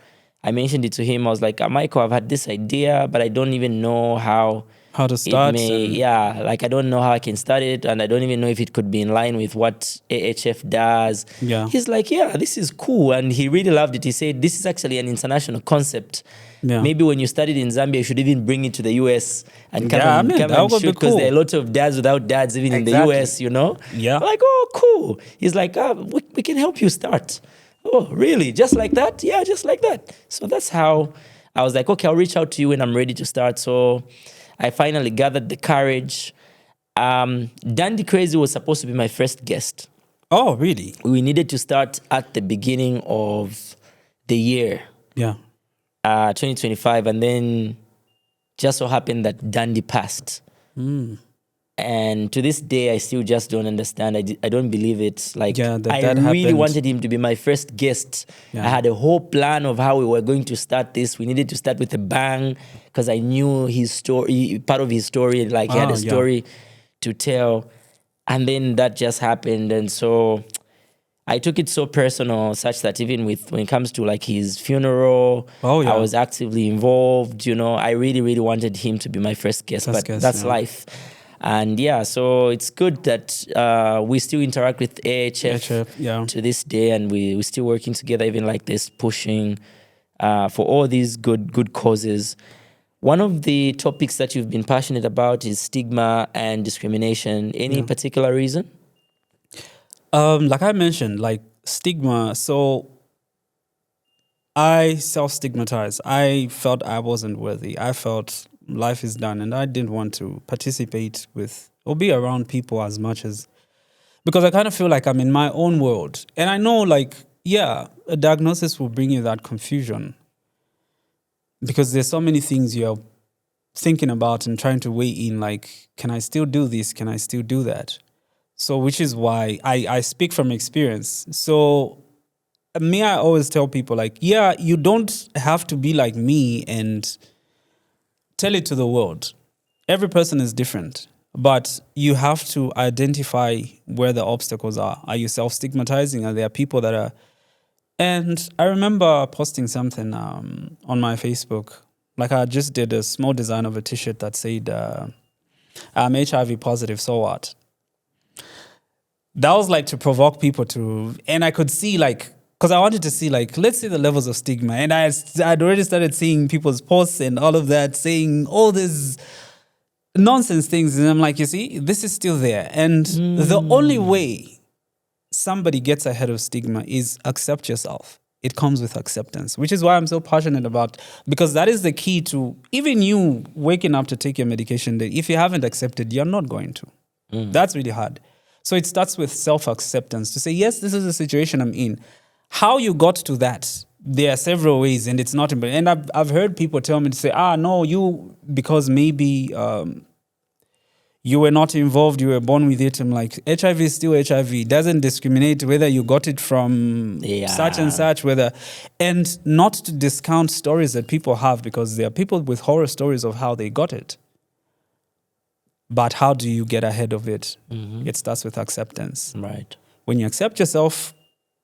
I mentioned it to him. I was like, Michael, I've had this idea, but I don't even know how to start. Like I don't know how I can start it, and I don't even know if it could be in line with what AHF does. Yeah. He's like, yeah, this is cool, and he really loved it. He said, this is actually an international concept. Yeah. Maybe when you studied in Zambia, you should even bring it to the US and come and shoot, because there are a lot of dads without dads even in the US, you know? Yeah. Like, oh, cool. He's like, we can help you start. Oh, really? Just like that? Yeah, just like that. So that's how I was like, okay, I'll reach out to you when I'm ready to start. So I finally gathered the courage. Dandy Crazy was supposed to be my first guest. Oh, really? We needed to start at the beginning of the year. Yeah. 2025. And then just so happened that Dandy passed. And to this day, I still just don't understand. I don't believe it. Like, I really happened. wanted him to be my first guest. I had a whole plan of how we were going to start this. We needed to start with a bang because I knew his story, part of his story. Like, he had a story to tell. And then that just happened. And so I took it so personal, such that even when it comes to like his funeral, I was actively involved. You know, I really, really wanted him to be my first guest. That's life. And so it's good that we still interact with AHF to this day, and we're still working together, even like this, pushing for all these good causes. One of the topics that you've been passionate about is stigma and discrimination. Any particular reason? Like I mentioned, like stigma. So I self-stigmatized. I felt I wasn't worthy. I felt life is done, and I didn't want to participate with or be around people as much as, because I kind of feel like I'm in my own world. And I know, like, a diagnosis will bring you that confusion because there's so many things you're thinking about and trying to weigh in, like, can I still do this? Can I still do that? So, which is why I speak from experience. So, I always tell people, like, you don't have to be like me and tell it to the world. Every person is different, but you have to identify where the obstacles are. Are you self-stigmatizing? Are there people that are... And I remember posting something on my Facebook. Like, I just did a small design of a t-shirt that said, I'm HIV positive, so what? That was like to provoke people to... And I could see, like... Because I wanted to see, like, let's see the levels of stigma. And I'd already started seeing people's posts and all of that, saying all these nonsense things. And I'm like, you see, this is still there. And the only way somebody gets ahead of stigma is accept yourself. It comes with acceptance, which is why I'm so passionate about, because that is the key to even you waking up to take your medication. If you haven't accepted, you're not going to. That's really hard. So it starts with self-acceptance to say, yes, this is the situation I'm in. How you got to that there are several ways, and it's not. And I've heard people tell me to say, no, you, because maybe you were not involved, you were born with it. I'm like, HIV is still HIV. It doesn't discriminate whether you got it from such and such, and not to discount stories that people have, because there are people with horror stories of how they got it. But how do you get ahead of it? Mm-hmm. It starts with acceptance. Right. When you accept yourself,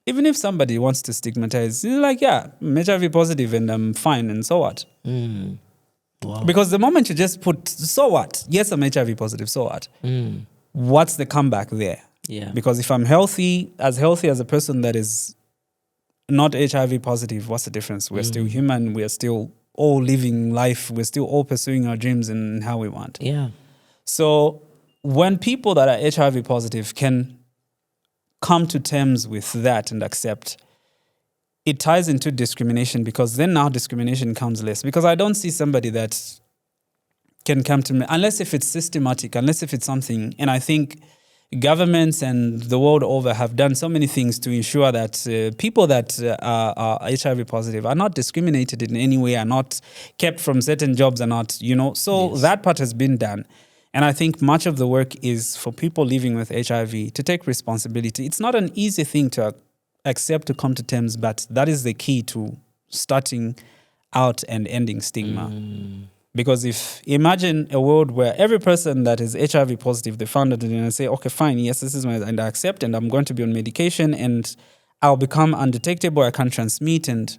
even if somebody wants to stigmatize, you're like, yeah, I'm HIV positive and I'm fine, and so what? Mm. Wow. Because the moment you just put, so what? Yes, I'm HIV positive, so what? What's the comeback there? Yeah. Because if I'm healthy as a person that is not HIV positive, what's the difference? We're still human. We're still all living life. We're still all pursuing our dreams and how we want. Yeah. So when people that are HIV positive can come to terms with that and accept, it ties into discrimination, because then now discrimination comes less. Because I don't see somebody that can come to me, unless if it's systematic, unless if it's something. And I think governments and the world over have done so many things to ensure that people that are HIV positive are not discriminated in any way, are not kept from certain jobs, are not, So that part has been done. And I think much of the work is for people living with HIV to take responsibility. It's not an easy thing to accept, to come to terms, but that is the key to starting out and ending stigma. Because imagine a world where every person that is HIV positive, they found it and say, okay, fine, yes, this is and I accept, and I'm going to be on medication, and I'll become undetectable, I can't transmit, and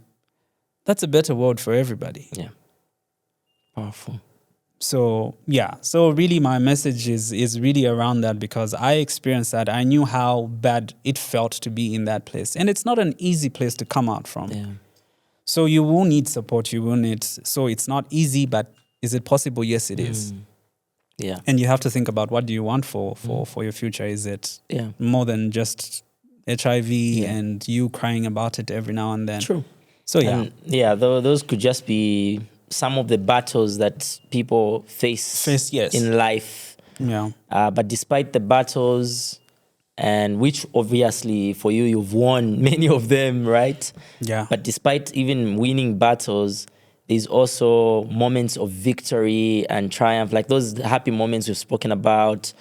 that's a better world for everybody. Yeah. Powerful. So, yeah. So really my message is really around that, because I experienced that. I knew how bad it felt to be in that place. And it's not an easy place to come out from. Yeah. So you will need support. So it's not easy, but is it possible? Yes, it is. Yeah. And you have to think about, what do you want for your future? Is it more than just HIV and you crying about it every now and then? True. So, yeah. And, those could just be some of the battles that people face in life. Yeah. But despite the battles, and which obviously for you, you've won many of them, right? Yeah. But despite even winning battles, there's also moments of victory and triumph, like those happy moments we've spoken about,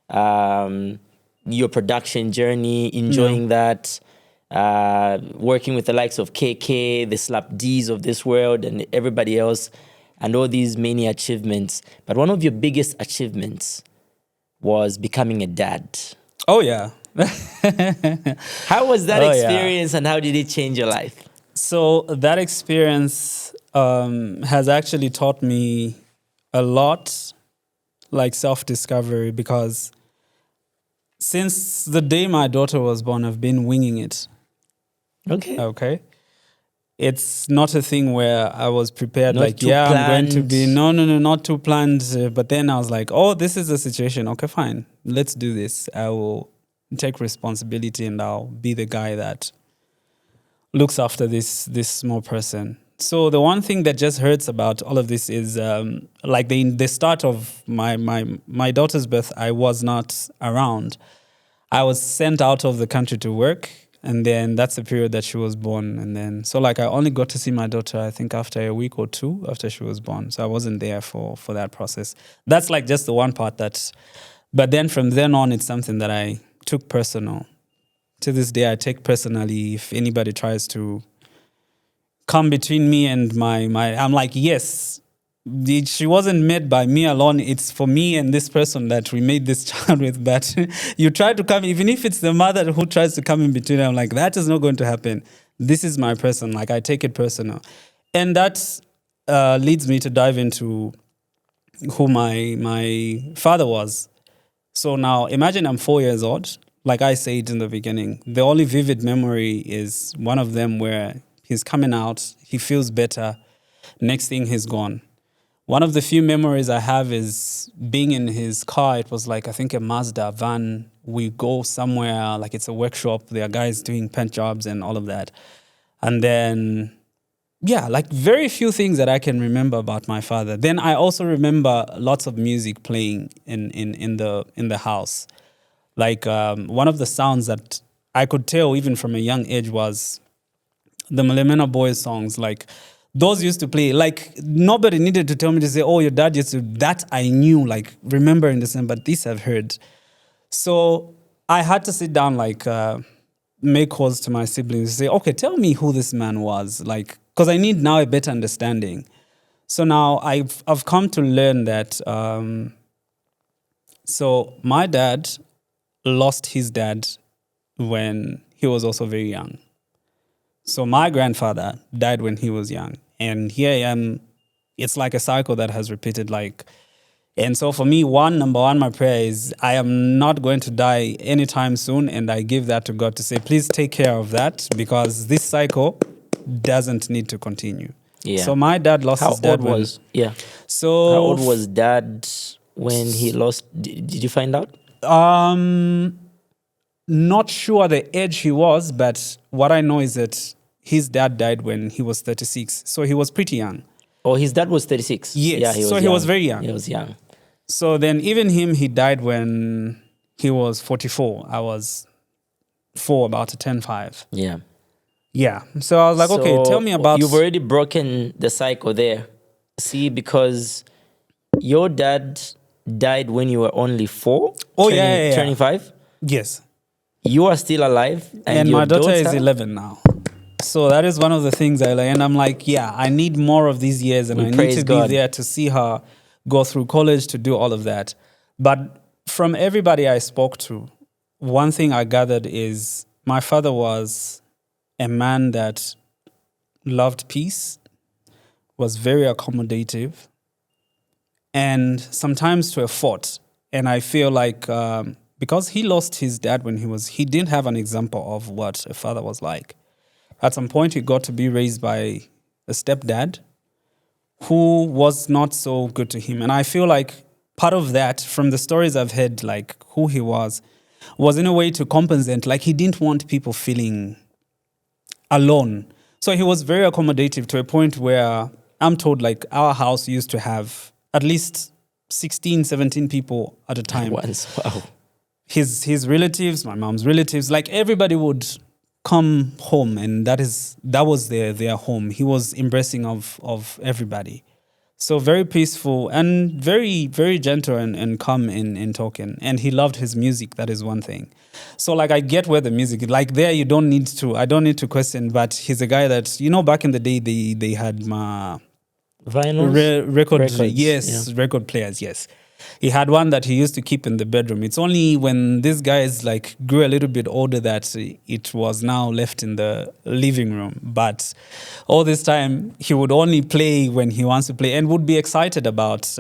your production journey, enjoying that, working with the likes of KK, the Slap Ds of this world, and everybody else, and all these many achievements. But one of your biggest achievements was becoming a dad. Oh, yeah. How was that experience, and how did it change your life? So that experience has actually taught me a lot, like self-discovery, because since the day my daughter was born, I've been winging it. Okay. It's not a thing where I was prepared, I'm going to be, no, not too planned. But then I was like, oh, this is the situation. Okay, fine. Let's do this. I will take responsibility, and I'll be the guy that looks after this small person. So the one thing that just hurts about all of this is like the start of my daughter's birth, I was not around. I was sent out of the country to work, and then that's the period that she was born. And then, so like I only got to see my daughter, I think after a week or two after she was born. So I wasn't there for that process. That's like just the one part but then from then on, it's something that I took personal. To this day, I take personally if anybody tries to come between me and my I'm like, yes, she wasn't made by me alone. It's for me and this person that we made this child with. But you try to come, even if it's the mother who tries to come in between, I'm like, that is not going to happen. This is my person. Like, I take it personal. And that leads me to dive into who my father was. So now imagine I'm 4 years old. Like I said in the beginning, the only vivid memory is one of them where he's coming out, he feels better. Next thing, he's gone. One of the few memories I have is being in his car. It was like, I think, a Mazda van. We go somewhere, like it's a workshop. There are guys doing paint jobs and all of that. And then, yeah, like very few things that I can remember about my father. Then I also remember lots of music playing in the house. Like one of the sounds that I could tell even from a young age was the Malemena Boys songs, like those used to play. Like nobody needed to tell me to say, "Oh, your dad used to." That I knew, like remember in the sense, but this I've heard. So I had to sit down, like make calls to my siblings, say, "Okay, tell me who this man was," like because I need now a better understanding. So now I've come to learn that. So my dad lost his dad when he was also very young. So my grandfather died when he was young. And here I am. It's like a cycle that has repeated. And so for me, number one, my prayer is I am not going to die anytime soon. And I give that to God to say, please take care of that because this cycle doesn't need to continue. Yeah. So my dad lost his dad. So how old was dad when he lost? Did you find out? Not sure the age he was, but what I know is that his dad died when he was 36. So he was pretty young. Oh, his dad was 36? Yes. Yeah, he was very young. He was young. So then even him, he died when he was 44. I was 4, about to turn 5. Yeah. Yeah. So I was like, okay, tell me about... You've already broken the cycle there. See, because your dad died when you were only 4. Oh, yeah. Turning 5. Yes. You are still alive. And my daughter is 11 now. So that is one of the things and I'm like, yeah, I need more of these years and I need to be there to see her go through college, to do all of that. But from everybody I spoke to, one thing I gathered is my father was a man that loved peace, was very accommodative, and sometimes to a fault. And I feel like because he lost his dad when he didn't have an example of what a father was like. At some point, he got to be raised by a stepdad who was not so good to him. And I feel like part of that, from the stories I've heard, like who he was in a way to compensate. Like he didn't want people feeling alone. So he was very accommodative to a point where I'm told like our house used to have at least 16, 17 people at a time. Once, wow. His relatives, my mom's relatives, like everybody would come home, and that was their home. He was embracing of everybody. So very peaceful and very, very gentle and calm in talking. And he loved his music. That is one thing. So like I get where the music, like there I don't need to question, but he's a guy that, back in the day they had vinyls? Records, record players, yes. He had one that he used to keep in the bedroom. It's only when these guys like grew a little bit older that it was now left in the living room. But all this time, he would only play when he wants to play and would be excited about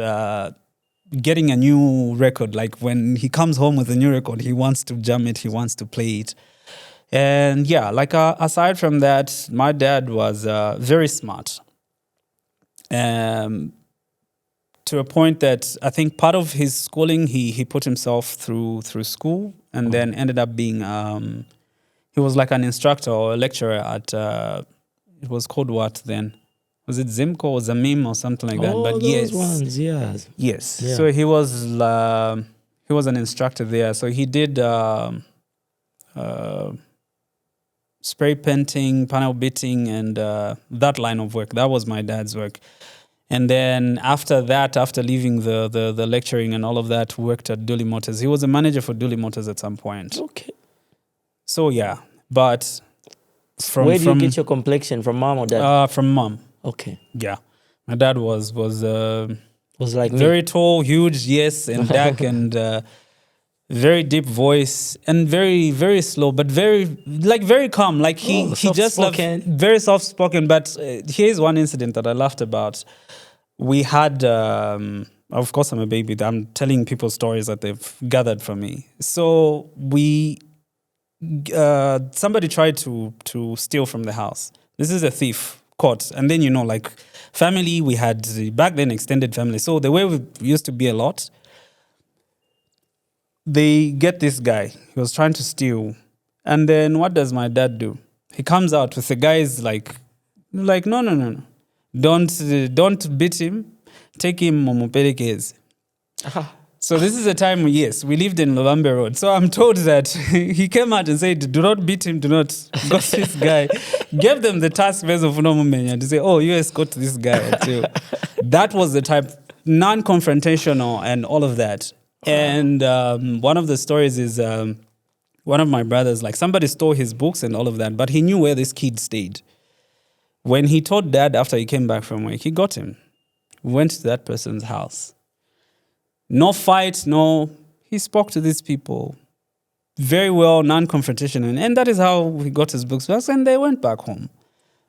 getting a new record. Like when he comes home with a new record, he wants to jam it, he wants to play it. And yeah, like aside from that, my dad was very smart. To a point that I think part of his schooling, he put himself through school and then ended up being, he was like an instructor or a lecturer at, it was called what then? Was it Zimco or Zamim or something like that? But those ones, yes. Yes. Yeah. So he was an instructor there. So he did spray painting, panel beating, and that line of work. That was my dad's work. And then after that, after leaving the lecturing and all of that, worked at Dooley Motors. He was a manager for Dooley Motors at some point. Okay. So yeah, but where do you get your complexion, from mom or dad? From mom. Okay. Yeah, my dad was like very me. Tall, huge, yes, and dark and very deep voice and very, very slow, but very calm. Like he just loved, very soft spoken. But here's one incident that I laughed about. We had, of course, I'm a baby. I'm telling people stories that they've gathered from me. So somebody tried to steal from the house. This is a thief caught, and then like family. We had back then extended family. So the way we used to be a lot. They get this guy. He was trying to steal. And then what does my dad do? He comes out with the guys like no. Don't beat him. Take him momopelekezi. So this is a time, yes, we lived in Bwembya Road. So I'm told that he came out and said, do not beat him, do not go to this guy. Gave them the task based of Menya to say, oh, you escort this guy. So that was the type, non-confrontational and all of that. And one of the stories is one of my brothers, like somebody stole his books and all of that, but he knew where this kid stayed. When he told dad after he came back from work, he got him. Went to that person's house. No fight, no. He spoke to these people very well, non-confrontational. And that is how he got his books back, and they went back home.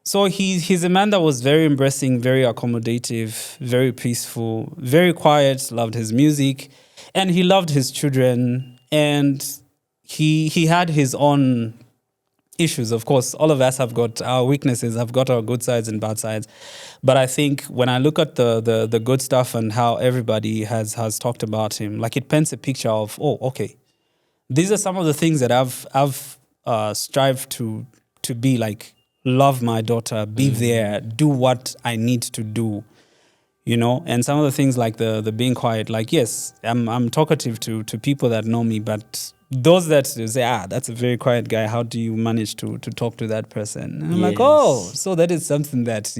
So he's a man that was very embracing, very accommodative, very peaceful, very quiet, loved his music, and he loved his children. And he had his own issues. Of course, all of us have got our weaknesses, have got our good sides and bad sides. But I think when I look at the good stuff and how everybody has talked about him, like it paints a picture of, oh, okay, these are some of the things that I've strived to be like, love my daughter, be there, do what I need to do, you know? And some of the things like the being quiet, like, yes, I'm talkative to people that know me, but those that say, that's a very quiet guy, how do you manage to talk to that person? And I'm like, oh, so that is something that,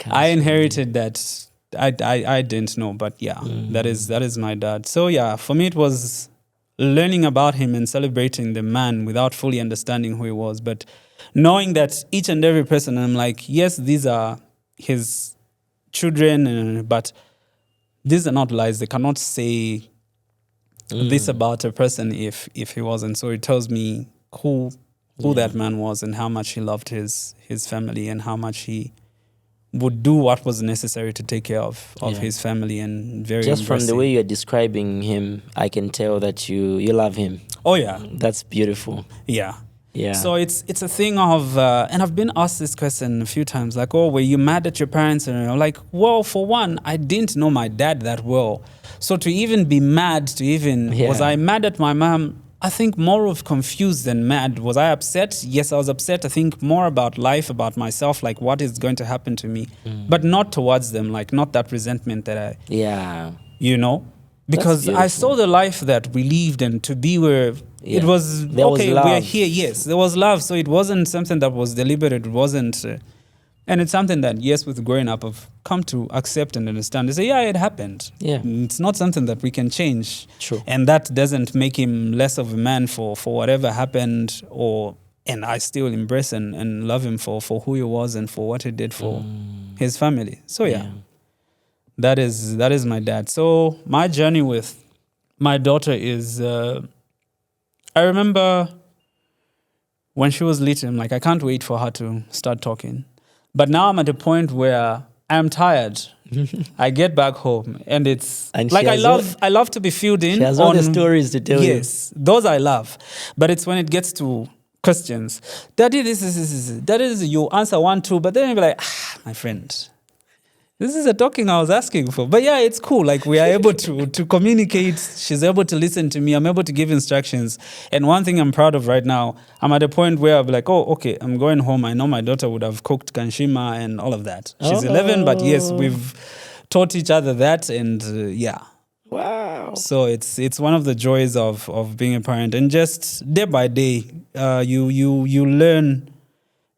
I inherited that I didn't know, but that is my dad. So for me it was learning about him and celebrating the man without fully understanding who he was, but knowing that each and every person, I'm like, yes, these are his children, but these are not lies. They cannot say this about a person if he wasn't. So it tells me who that man was and how much he loved his family and how much he would do what was necessary to take care of his family, and very just embracing. From the way you're describing him, I can tell that you love him. Oh yeah, that's beautiful. Yeah. So it's a thing of, and I've been asked this question a few times, like, oh, were you mad at your parents? And I'm like, well, for one, I didn't know my dad that well. So to even be mad, was I mad at my mom? I think more of confused than mad. Was I upset? Yes, I was upset. I think more about life, about myself, like what is going to happen to me, but not towards them, like not that resentment that you know, because I saw the life that we lived and to be where it was, we're here. Yes, there was love. So it wasn't something that was deliberate. It wasn't, and it's something that, yes, with growing up, I've come to accept and understand. They say, it happened. Yeah. It's not something that we can change. True. And that doesn't make him less of a man for whatever happened, and I still embrace and love him for who he was and for what he did for his family. So that is my dad. So my journey with my daughter is, I remember when she was little, I'm like, I can't wait for her to start talking. But now I'm at a point where I'm tired. I get back home and it's like I love to be filled in. She has all the stories to tell you. Yes, those I love. But it's when it gets to questions. Daddy, this is that is you answer 1, 2, but then you'll be like, my friend, this is a talking I was asking for. But it's cool. Like we are able to communicate. She's able to listen to me. I'm able to give instructions. And one thing I'm proud of right now, I'm at a point where I'll be like, oh, okay, I'm going home. I know my daughter would have cooked kanshima and all of that. She's 11, but yes, we've taught each other that. And Wow. So it's one of the joys of being a parent. And just day by day, you learn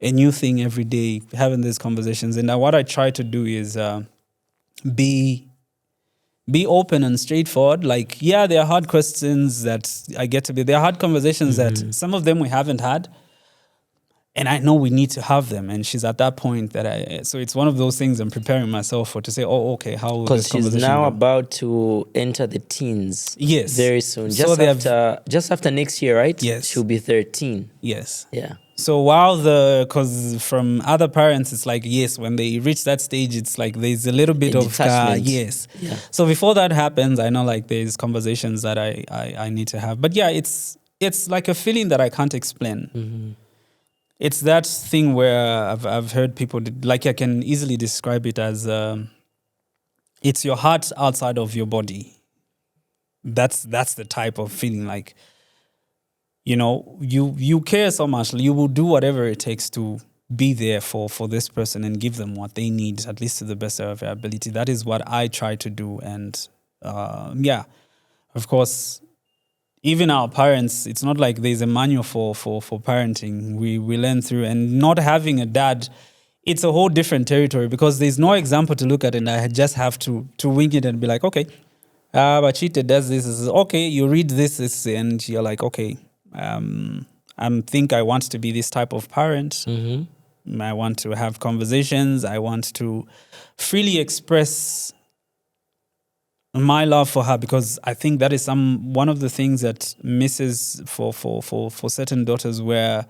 a new thing every day, having these conversations. And what I try to do is be open and straightforward. Like, there are hard questions that I get to be. There are hard conversations that some of them we haven't had. And I know we need to have them. And she's at that point so it's one of those things I'm preparing myself for, to say, oh, okay, how will this conversation Because she's now go? about to enter the teens. Yes. Very soon. So Just after next year, right? Yes. She'll be 13. Yes. Yeah. So because from other parents, it's like, yes, when they reach that stage, it's like there's a little bit of detachment. yes. Yeah. So before that happens, I know like there's conversations that I need to have. But it's like a feeling that I can't explain. Mm-hmm. It's that thing where I've heard people, like I can easily describe it as it's your heart outside of your body. That's the type of feeling, like, you know, you care so much, you will do whatever it takes to be there for this person and give them what they need, at least to the best of your ability. That is what I try to do. And of course, even our parents, it's not like there's a manual for parenting. We learn through, and not having a dad, it's a whole different territory because there's no example to look at, and I just have to wing it and be like, okay, Bachita does this. This is okay. You read this, and you're like, okay, I think I want to be this type of parent. Mm-hmm. I want to have conversations. I want to freely express my love for her, because I think that is one of the things that misses for certain daughters, where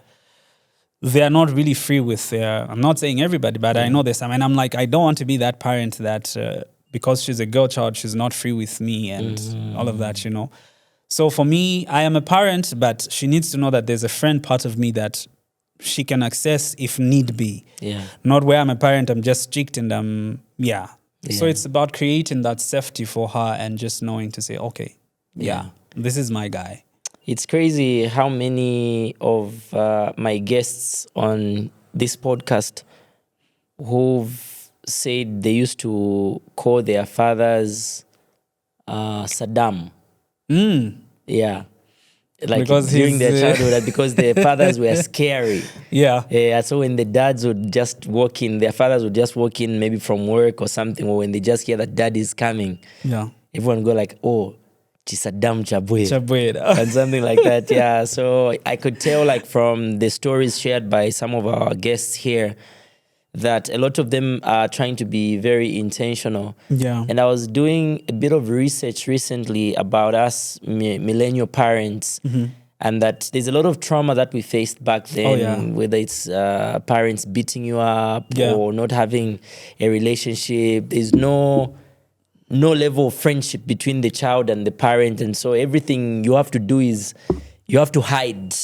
they are not really free with their. I'm not saying everybody, but I know there's some, and I'm like, I don't want to be that parent that because she's a girl child, she's not free with me and all of that, you know. So for me, I am a parent, but she needs to know that there's a friend part of me that she can access if need be. Yeah. Not where I'm a parent, I'm just strict and So it's about creating that safety for her and just knowing to say, okay, this is my guy. It's crazy how many of my guests on this podcast who've said they used to call their fathers Saddam. Yeah. Like Because during their he's, childhood, because their fathers were scary. Yeah. So when the dads would just walk in, their fathers would just walk in maybe from work or something, or when they just hear that dad is coming, everyone go like, oh, Chisadam Chabwe. And something like that. Yeah. So I could tell, like, from the stories shared by some of our guests here, that a lot of them are trying to be very intentional. Yeah. And I was doing a bit of research recently about us millennial parents, and that there's a lot of trauma that we faced back then, whether it's parents beating you up or not having a relationship. There's no level of friendship between the child and the parent. And so everything you have to do is you have to hide.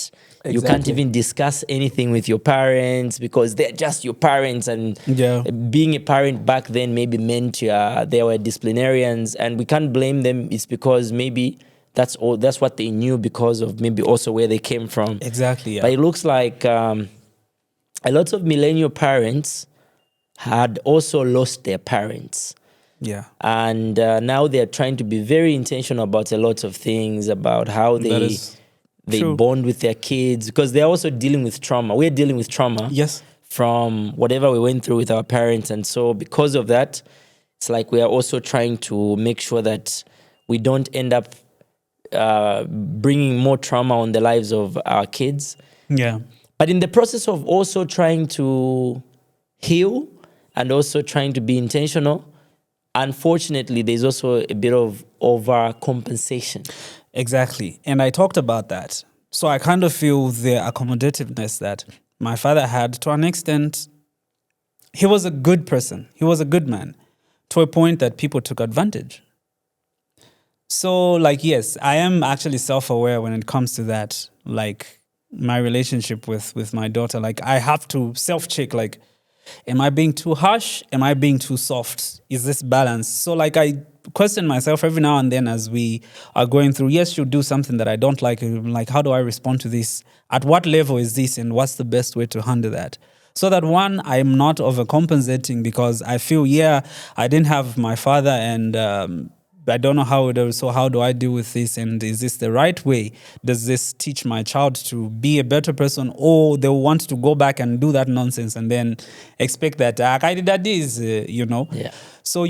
You can't even discuss anything with your parents because they're just your parents. And being a parent back then maybe meant they were disciplinarians, and we can't blame them. It's because maybe that's what they knew because of maybe also where they came from. Exactly. Yeah. But it looks like a lot of millennial parents had also lost their parents. Yeah. And now they're trying to be very intentional about a lot of things, about how they bond with their kids, because they're also dealing with trauma. We're dealing with trauma from whatever we went through with our parents. And so because of that, it's like we are also trying to make sure that we don't end up bringing more trauma on the lives of our kids. Yeah. But in the process of also trying to heal and also trying to be intentional, unfortunately, there's also a bit of overcompensation. Exactly. And I talked about that. So I kind of feel the accommodativeness that my father had, to an extent. He was a good person. He was a good man, to a point that people took advantage. So, like, yes, I am actually self-aware when it comes to that. Like, my relationship with my daughter, like, I have to self-check, like, am I being too harsh? Am I being too soft? Is this balance? So, like, I question myself every now and then as we are going through. Yes, she'll do something that I don't like. I'm like, how do I respond to this? At what level is this? And what's the best way to handle that? So that, one, I'm not overcompensating because I feel, I didn't have my father and I don't know how it is. So how do I deal with this? And is this the right way? Does this teach my child to be a better person? Or they want to go back and do that nonsense and then expect that I did that this, Yeah. So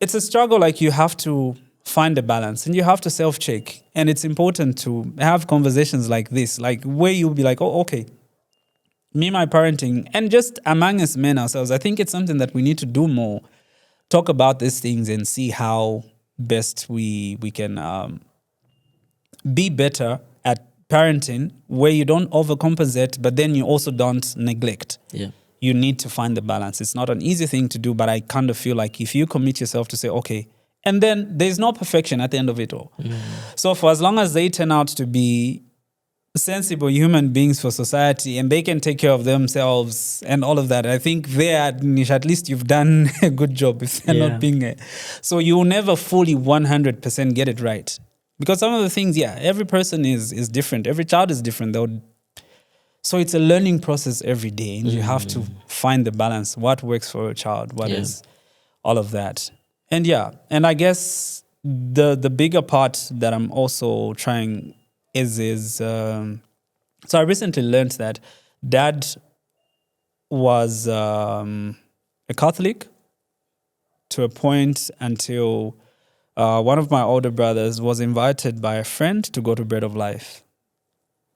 it's a struggle. Like, you have to find a balance and you have to self-check. And it's important to have conversations like this, like where you'll be like, oh, okay, me, my parenting, and just among us men ourselves, I think it's something that we need to do more. Talk about these things and see how best we can be better at parenting, where you don't overcompensate, but then you also don't neglect. Yeah. You need to find the balance. It's not an easy thing to do, but I kind of feel like if you commit yourself to say, okay, and then there's no perfection at the end of it all. So for as long as they turn out to be sensible human beings for society and they can take care of themselves and all of that, I think at least you've done a good job if they're not being so you'll never fully 100% get it right. Because some of the things, every person is different. Every child is different. So it's a learning process every day, and you have to find the balance. What works for a child? What is all of that? And and I guess the bigger part that I'm also trying is so I recently learned that dad was a Catholic to a point until one of my older brothers was invited by a friend to go to Bread of Life.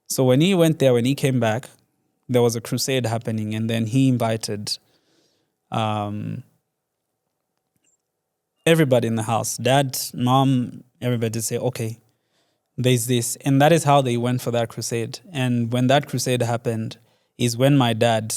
So when he went there, when he came back, there was a crusade happening, and then he invited everybody in the house, dad, mom, everybody, to say, okay, there's this. And that is how they went for that crusade. And when that crusade happened is when my dad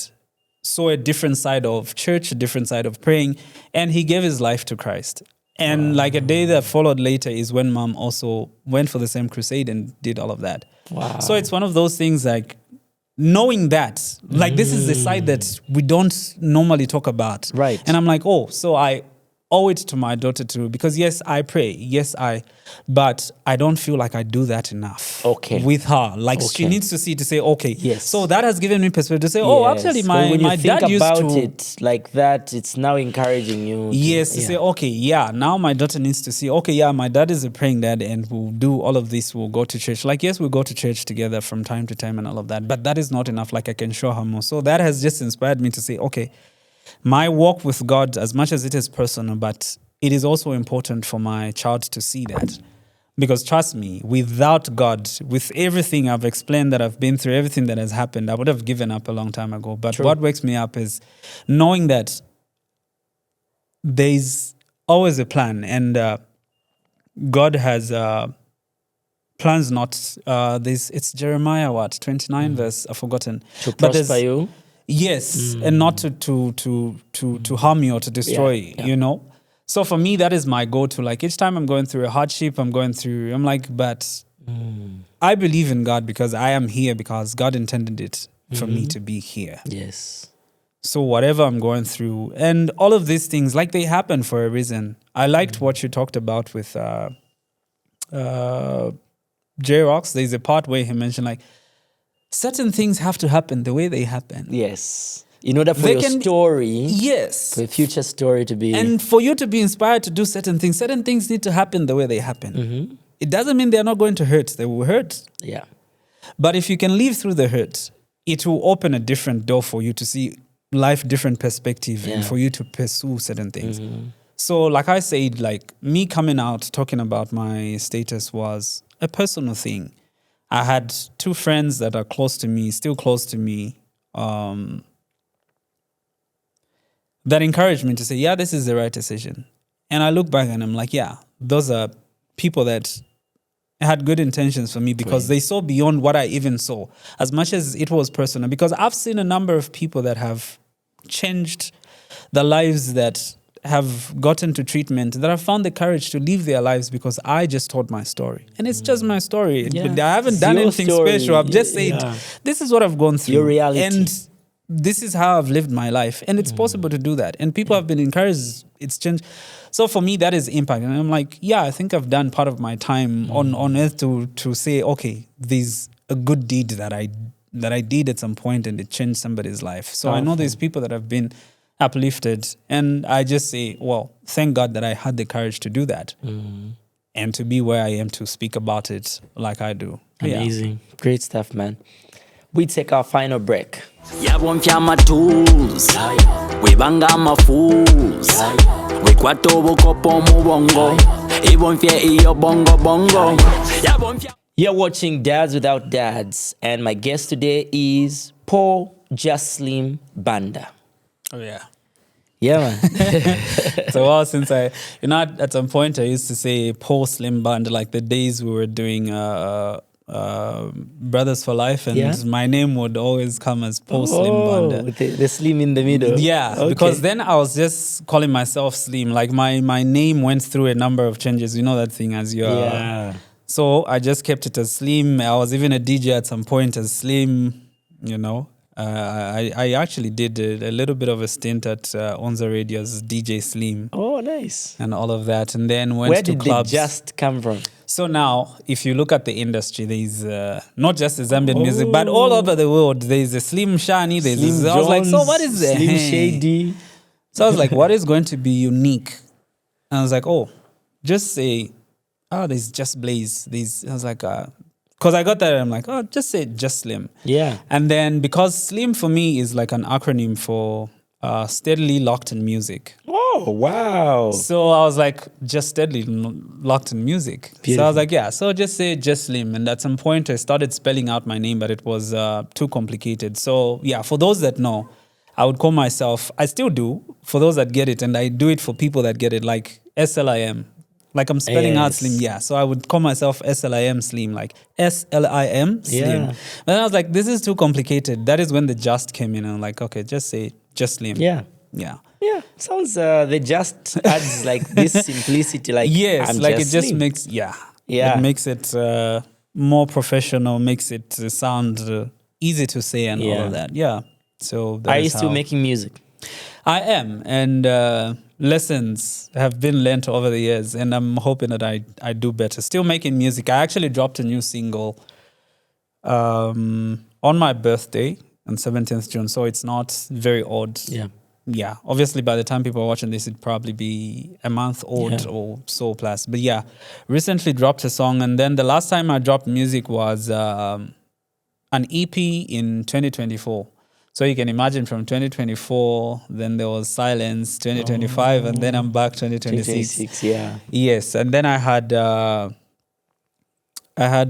saw a different side of church, a different side of praying, and he gave his life to Christ. And like a day that followed later is when mom also went for the same crusade and did all of that. Wow. So it's one of those things like knowing that, like this is the side that we don't normally talk about. Right. And I'm like, oh, so I owe it to my daughter too, because yes, I pray. Yes, but I don't feel like I do that enough. Okay. With her. Like she Okay. needs to see to say, okay. Yes. So that has given me perspective to say, oh, Yes. actually When you my think dad used about to. it like that, it's now encouraging you. Yes, to say, okay, yeah, now my daughter needs to see, okay, yeah, my dad is a praying dad and we'll do all of this, we'll go to church. Like, yes, we'll go to church together from time to time and all of that, but that is not enough. Like, I can show her more. So that has just inspired me to say, okay, my walk with God, as much as it is personal, but it is also important for my child to see that. Because trust me, without God, with everything I've explained that I've been through, everything that has happened, I would have given up a long time ago. But True. what wakes me up is knowing that there's always a plan, and God has plans. Not it's Jeremiah 29 verse, I've forgotten. To But there's- prosper you. Yes, and not to harm you or to destroy, Yeah. you know. So for me, that is my go-to. Like each time I'm going through a hardship, I'm like, but I believe in God because I am here because God intended it for me to be here. Yes. So whatever I'm going through, and all of these things, like they happen for a reason. I liked what you talked about with J-Rocks. There's a part where he mentioned like certain things have to happen the way they happen. Yes. In order for They your can- story, Yes. for a future story to be. And for you to be inspired to do certain things need to happen the way they happen. It doesn't mean they're not going to hurt. They will hurt. yeah. But if you can live through the hurt, it will open a different door for you to see life, different perspective, and Yeah. for you to pursue certain things. So like I said, like me coming out talking about my status was a personal thing. I had two friends that are close to me, still close to me, that encouraged me to say, yeah, this is the right decision. And I look back and I'm like, yeah, those are people that had good intentions for me because they saw beyond what I even saw, as much as it was personal. Because I've seen a number of people that have changed the lives, that have gotten to treatment, that have found the courage to live their lives because I just told my story. And it's just my story. Yeah. I haven't It's done your anything story. special. I've just said, Yeah. this is what I've gone through. Your reality. And this is how I've lived my life. And it's possible to do that. And people have been encouraged. It's changed. So for me, that is impact. And I'm like, yeah, I think I've done part of my time on earth to say, okay, there's a good deed that I did at some point and it changed somebody's life. So I know there's people that have been uplifted. And I just say, well, thank God that I had the courage to do that. And to be where I am to speak about it like I do. Yeah. Amazing. Great stuff, man. We take our final break. Yabonfya amatools webanga amafools wekwata obukopo mu bongo ibonfye iyo bongo bongo Yabonfya. You're watching Dads Without Dads, and my guest today is Paul Jaslim Banda. Oh, yeah. Yeah, man. It's a while since at some point I used to say Paul Slim Band, like the days we were doing Brothers for Life, and Yeah? my name would always come as Paul Slim Band. with the slim in the middle. Yeah, Okay. because then I was just calling myself Slim. Like my name went through a number of changes. You know that thing as you're... Yeah. So I just kept it as Slim. I was even a DJ at some point as Slim, you know. I actually did a little bit of a stint at Onza Radio's DJ Slim Oh, nice. and all of that. And then went Where to did clubs. they just come from? So now, if you look at the industry, there's not just the Zambian music, but all over the world. There's a Slim Shani. There's Slim I was like, so Jones, what is that? Slim Shady. So I was like, what is going to be unique? And I was like, oh, just say oh, there's Just Blaze. I was like, because I got that, and I'm like, oh, just say Just Slim. Yeah. And then because Slim for me is like an acronym for steadily locked in music. Oh, wow. So I was like, just steadily locked in music. So I Beautiful. was like, yeah, so just say Just Slim. And at some point I started spelling out my name, but it was too complicated. So yeah, for those that know, I would call myself, I still do, for those that get it, and I do it for people that get it, like SLIM. Like I'm spelling out Yes. Slim, yeah. So I would call myself SLIM Slim, like SLIM Slim. Yeah. And then I was like, this is too complicated. That is when the Just came in, and I'm like, okay, just say Just Slim. Yeah. Yeah. Yeah. Sounds they just adds like this simplicity. Like Yes, I'm like just it just Slim. makes, Yeah. it makes it more professional, makes it sound easy to say and all Yeah. of that. Yeah. So that Are is you still how- making music? I am, and lessons have been learnt over the years, and I'm hoping that I do better. Still making music. I actually dropped a new single on my birthday on 17th June, so it's not very odd. Yeah. Yeah, obviously by the time people are watching this, it'd probably be a month old Yeah. or so plus. But yeah, recently dropped a song, and then the last time I dropped music was an EP in 2024. So you can imagine from 2024, then there was silence, 2025, and then I'm back 2026. 2026, yeah. Yes, and then I had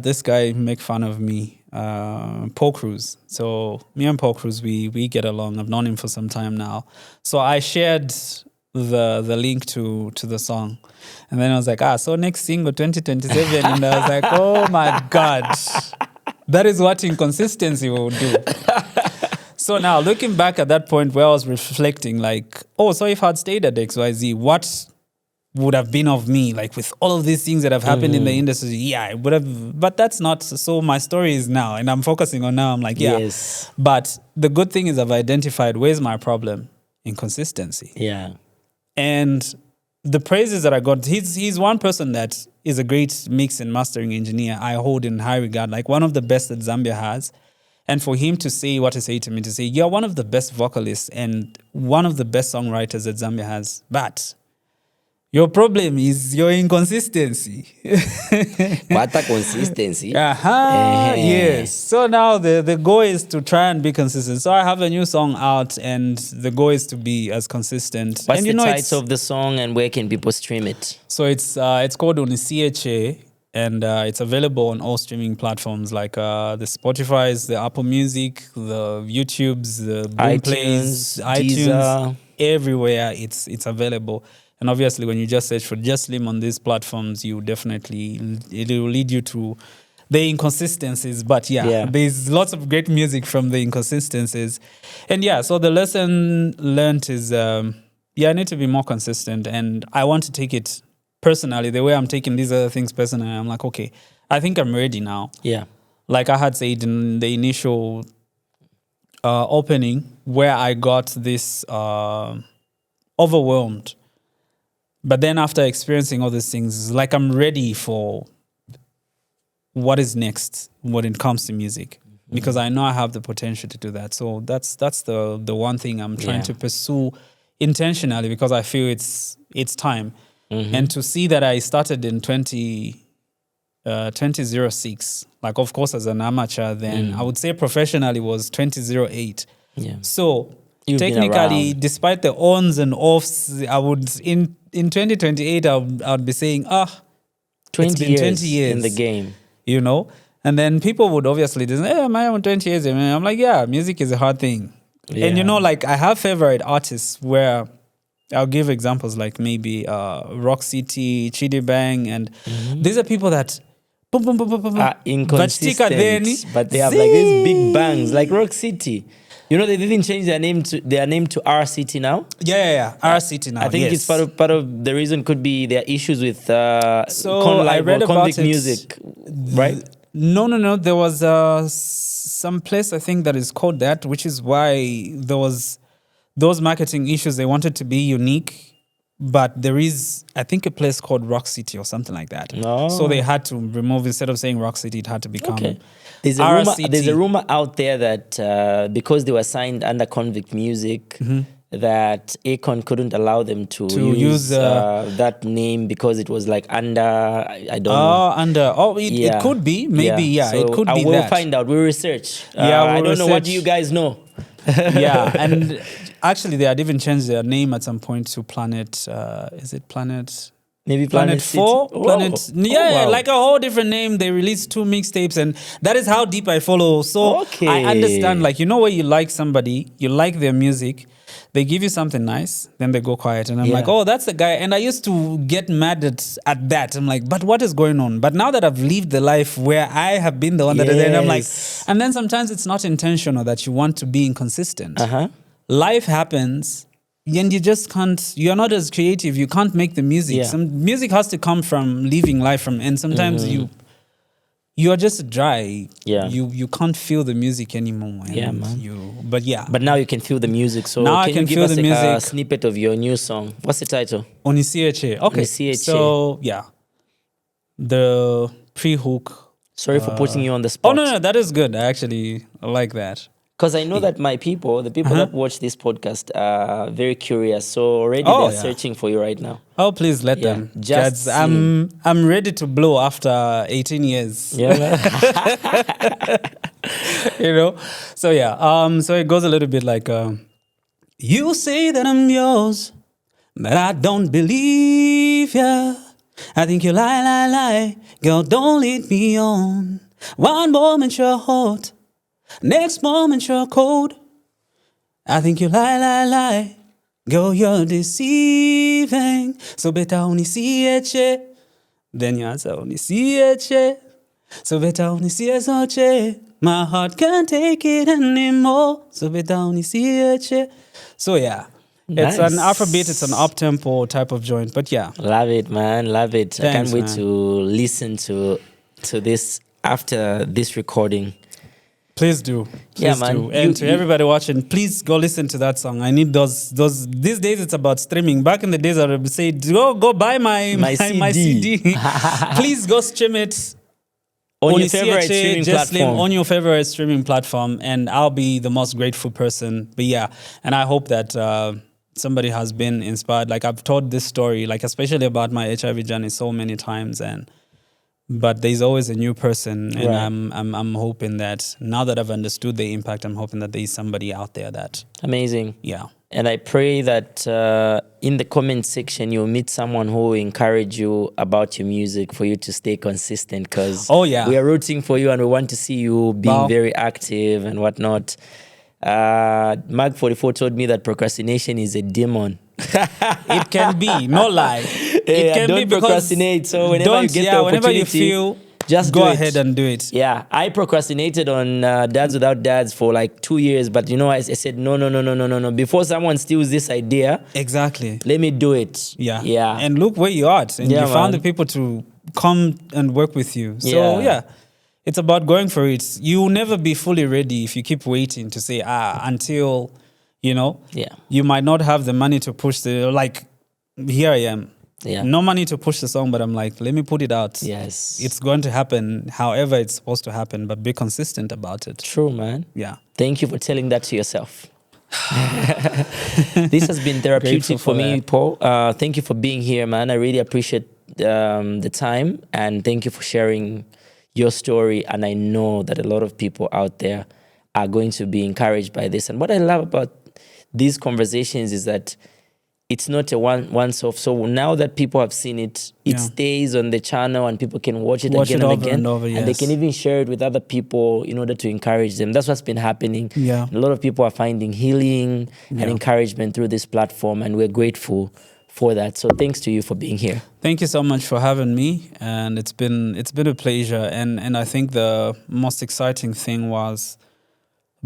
this guy make fun of me, Paul Cruz. So me and Paul Cruz, we get along. I've known him for some time now. So I shared the link to the song, and then I was like, so next single 2027, and I was like, oh my god, that is what inconsistency will do. So now looking back at that point where I was reflecting, like, oh, so if I'd stayed at XYZ, what would have been of me, like with all of these things that have happened in the industry? Yeah, it would have, but that's not, so my story is now, and I'm focusing on now. I'm like, yeah. Yes. But the good thing is I've identified where's my problem? Inconsistency. Yeah. And the praises that I got, he's one person that is a great mix and mastering engineer I hold in high regard, like one of the best that Zambia has. And for him to say what he said to me, to say, you're one of the best vocalists and one of the best songwriters that Zambia has, but your problem is your inconsistency. What a consistency. Yes. So now the goal is to try and be consistent. So I have a new song out, and the goal is to be as consistent. What's and the it's- title of the song, and where can people stream it? So it's called Unisiche, and it's available on all streaming platforms like the Spotify's, the Apple Music, the YouTube's, the Boomplays, iTunes, Deezer. everywhere it's available. And obviously, when you just search for Just Slim on these platforms, it will lead you to the inconsistencies. But yeah, there's lots of great music from the inconsistencies. And yeah, so the lesson learned is, I need to be more consistent, and I want to take it personally, the way I'm taking these other things personally. I'm like, okay, I think I'm ready now. Yeah. Like I had said in the initial opening, where I got this overwhelmed. But then after experiencing all these things, it's like I'm ready for what is next when it comes to music. Because I know I have the potential to do that. So that's the one thing I'm trying to pursue intentionally, because I feel it's time. And to see that I started in 2006, like of course as an amateur then, I would say professionally was 2008. Yeah. So You've been technically, around. despite the ons and offs, I would in 2028 I would be saying, 20 it's been years 20 years in the game. you know. And then people would obviously say, hey, am I on 20 years? And I'm like, yeah, music is a hard thing. And you know, like I have favorite artists where I'll give examples like maybe Rock City, Chidi Bang, and these are people that boom, boom, boom, boom, boom, boom. Inconsistent, Vatika but they have like these big bangs, like Rock City. You know, they didn't change their name to R City now. Yeah. Our City now. I think it's part of the reason could be their issues with So I read about convict it. music, right? No. There was some place I think that is called that, which is why there was those marketing issues. They wanted to be unique, but there is, I think, a place called Rock City or something like that. No. So they had to remove, instead of saying Rock City, it had to become Okay. There's RCT. a rumor out there that because they were signed under convict music, that Akon couldn't allow them to use that name because it was like under, I don't know. It could be. Maybe, So it could be we'll that. find out. We'll research. Yeah, I don't know. What do you guys know? Yeah, and actually they had even changed their name at some point to Planet, is it Planet? Maybe Planet 4? Planet, wow. like a whole different name. They released 2 mixtapes, and that is how deep I follow. So I understand, like, where you like somebody, you like their music, they give you something nice, then they go quiet. And I'm like, oh, that's the guy. And I used to get mad at that. I'm like, but what is going on? But now that I've lived the life where I have been the one that is there, and I'm like, and then sometimes it's not intentional that you want to be inconsistent. Life happens. And you just can't, you're not as creative, you can't make the music. Some music has to come from living life and sometimes you are just dry. You can't feel the music anymore. But now you can feel the music. So now can you give us a snippet of your new song? What's the title? Onisiyeche. Okay. Onisiyeche. So the pre-hook. Sorry for putting you on the spot. Oh no, that is good. I actually like that. Because I know that the people that watch this podcast are very curious. So already they're searching for you right now. Oh, please let them. I'm ready to blow after 18 years. Yeah. So so it goes a little bit like, you say that I'm yours, but I don't believe ya. I think you lie. Girl, don't lead me on. One moment you're hot, next moment you're cold. I think you lie. Girl, you're deceiving. So better onisiyeche. Then you answer onisiyeche. So better onisiyeche. My heart can't take it anymore. So better onisiyeche. So it's an Afrobeat, it's an up-tempo type of joint. But love it, man. Love it. Thanks, I can't wait man. to listen to this after this recording. Please do. Please do. And to everybody watching, please go listen to that song. I need those. These days it's about streaming. Back in the days I would say, go buy my CD. Please go stream it on your favorite streaming platform. On your favorite streaming platform, and I'll be the most grateful person. But and I hope that somebody has been inspired. Like I've told this story, like especially about my HIV journey so many times, but there's always a new person, and I'm hoping that now that I've understood the impact, I'm hoping that there's somebody out there that amazing. Yeah. And I pray that in the comment section you'll meet someone who will encourage you about your music for you to stay consistent. Because we are rooting for you and we want to see you being very active and whatnot. Mag44 told me that procrastination is a demon. It can be, no lie. It can don't be because procrastinate. So whenever you get the opportunity, whenever you feel, just go ahead and do it. Yeah, I procrastinated on Dads Without Dads for like 2 years, but I said no. Before someone steals this idea, exactly, let me do it. Yeah. And look where you are, and you found the people to come and work with you. So it's about going for it. You'll never be fully ready if you keep waiting to say until you might not have the money to push here I am. Yeah. No money to push the song, but I'm like, let me put it out. Yes. It's going to happen however it's supposed to happen, but be consistent about it. True, man. Yeah. Thank you for telling that to yourself. This has been therapeutic for me, Paul. Thank you for being here, man. I really appreciate the time, and thank you for sharing your story. And I know that a lot of people out there are going to be encouraged by this. And what I love about these conversations is that it's not a once-off. So now that people have seen it, it stays on the channel and people can watch it again and again. And they can even share it with other people in order to encourage them. That's what's been happening. Yeah. A lot of people are finding healing and encouragement through this platform, and we're grateful for that. So thanks to you for being here. Thank you so much for having me. And it's been a pleasure. And I think the most exciting thing was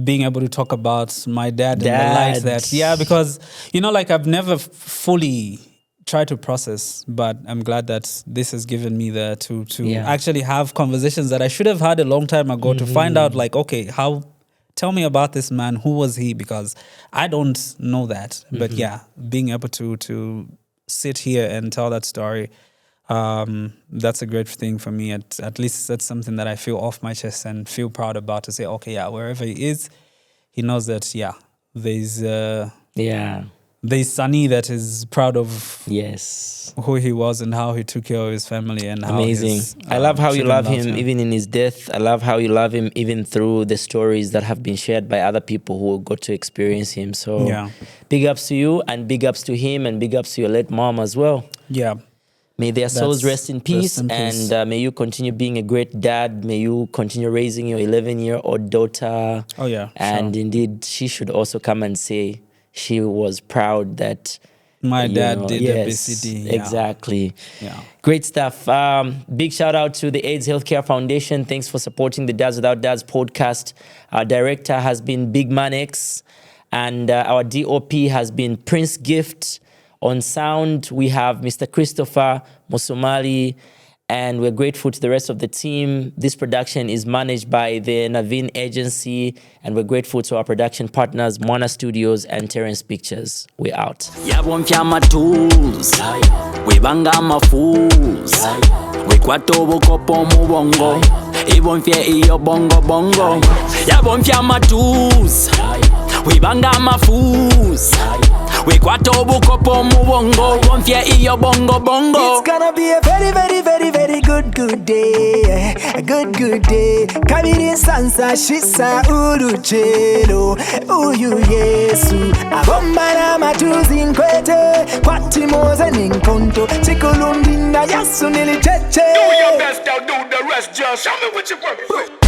being able to talk about my dad and the light that, because, I've never fully tried to process, but I'm glad that this has given me to actually have conversations that I should have had a long time ago to find out tell me about this man, who was he? Because I don't know that. But being able to sit here and tell that story, that's a great thing for me. At least that's something that I feel off my chest and feel proud about, to say, wherever he is, he knows that, there's Yeah. There's Sunny that is proud of Yes. who he was and how he took care of his family and how Amazing. his, I love how you children love loved him even in his death. I love how you love him even through the stories that have been shared by other people who got to experience him. So Yeah. big ups to you and big ups to him and big ups to your late mom as well. Yeah. May their souls rest in peace, rest in peace. and may you continue being a great dad. May you continue raising your 11-year-old daughter. Oh, yeah, And sure. indeed, she should also come and say she was proud that My you dad know, did yes, ABCD. Yeah. Exactly. Yeah. Great stuff. Big shout out to the AIDS Healthcare Foundation. Thanks for supporting the Dads Without Dads podcast. Our director has been Big Man X, and our DOP has been Prince Gift. On sound, we have Mr. Christopher Musumali, and we're grateful to the rest of the team. This production is managed by the Naveen Agency, and we're grateful to our production partners, Mwana Studios and Terrence Pictures. We're out. Yabonfya amatools webanga amafools wekwata obukopo mu bongo ibonfye iyo bongo bongo yabonfya amatools webanga amafools wekwata obukopo mu bongo bonfye iyo bongo bongo. It's gonna be a very, very, very, very good day. A good day. Kabiri sansa shisa uluchelo. Uyu Yesu. Abomba na matuzi nkwete. Kwati moze ninkonto. Chikulundina yasu nilicheche. Do your best, I'll do the rest. Just show me what you work with.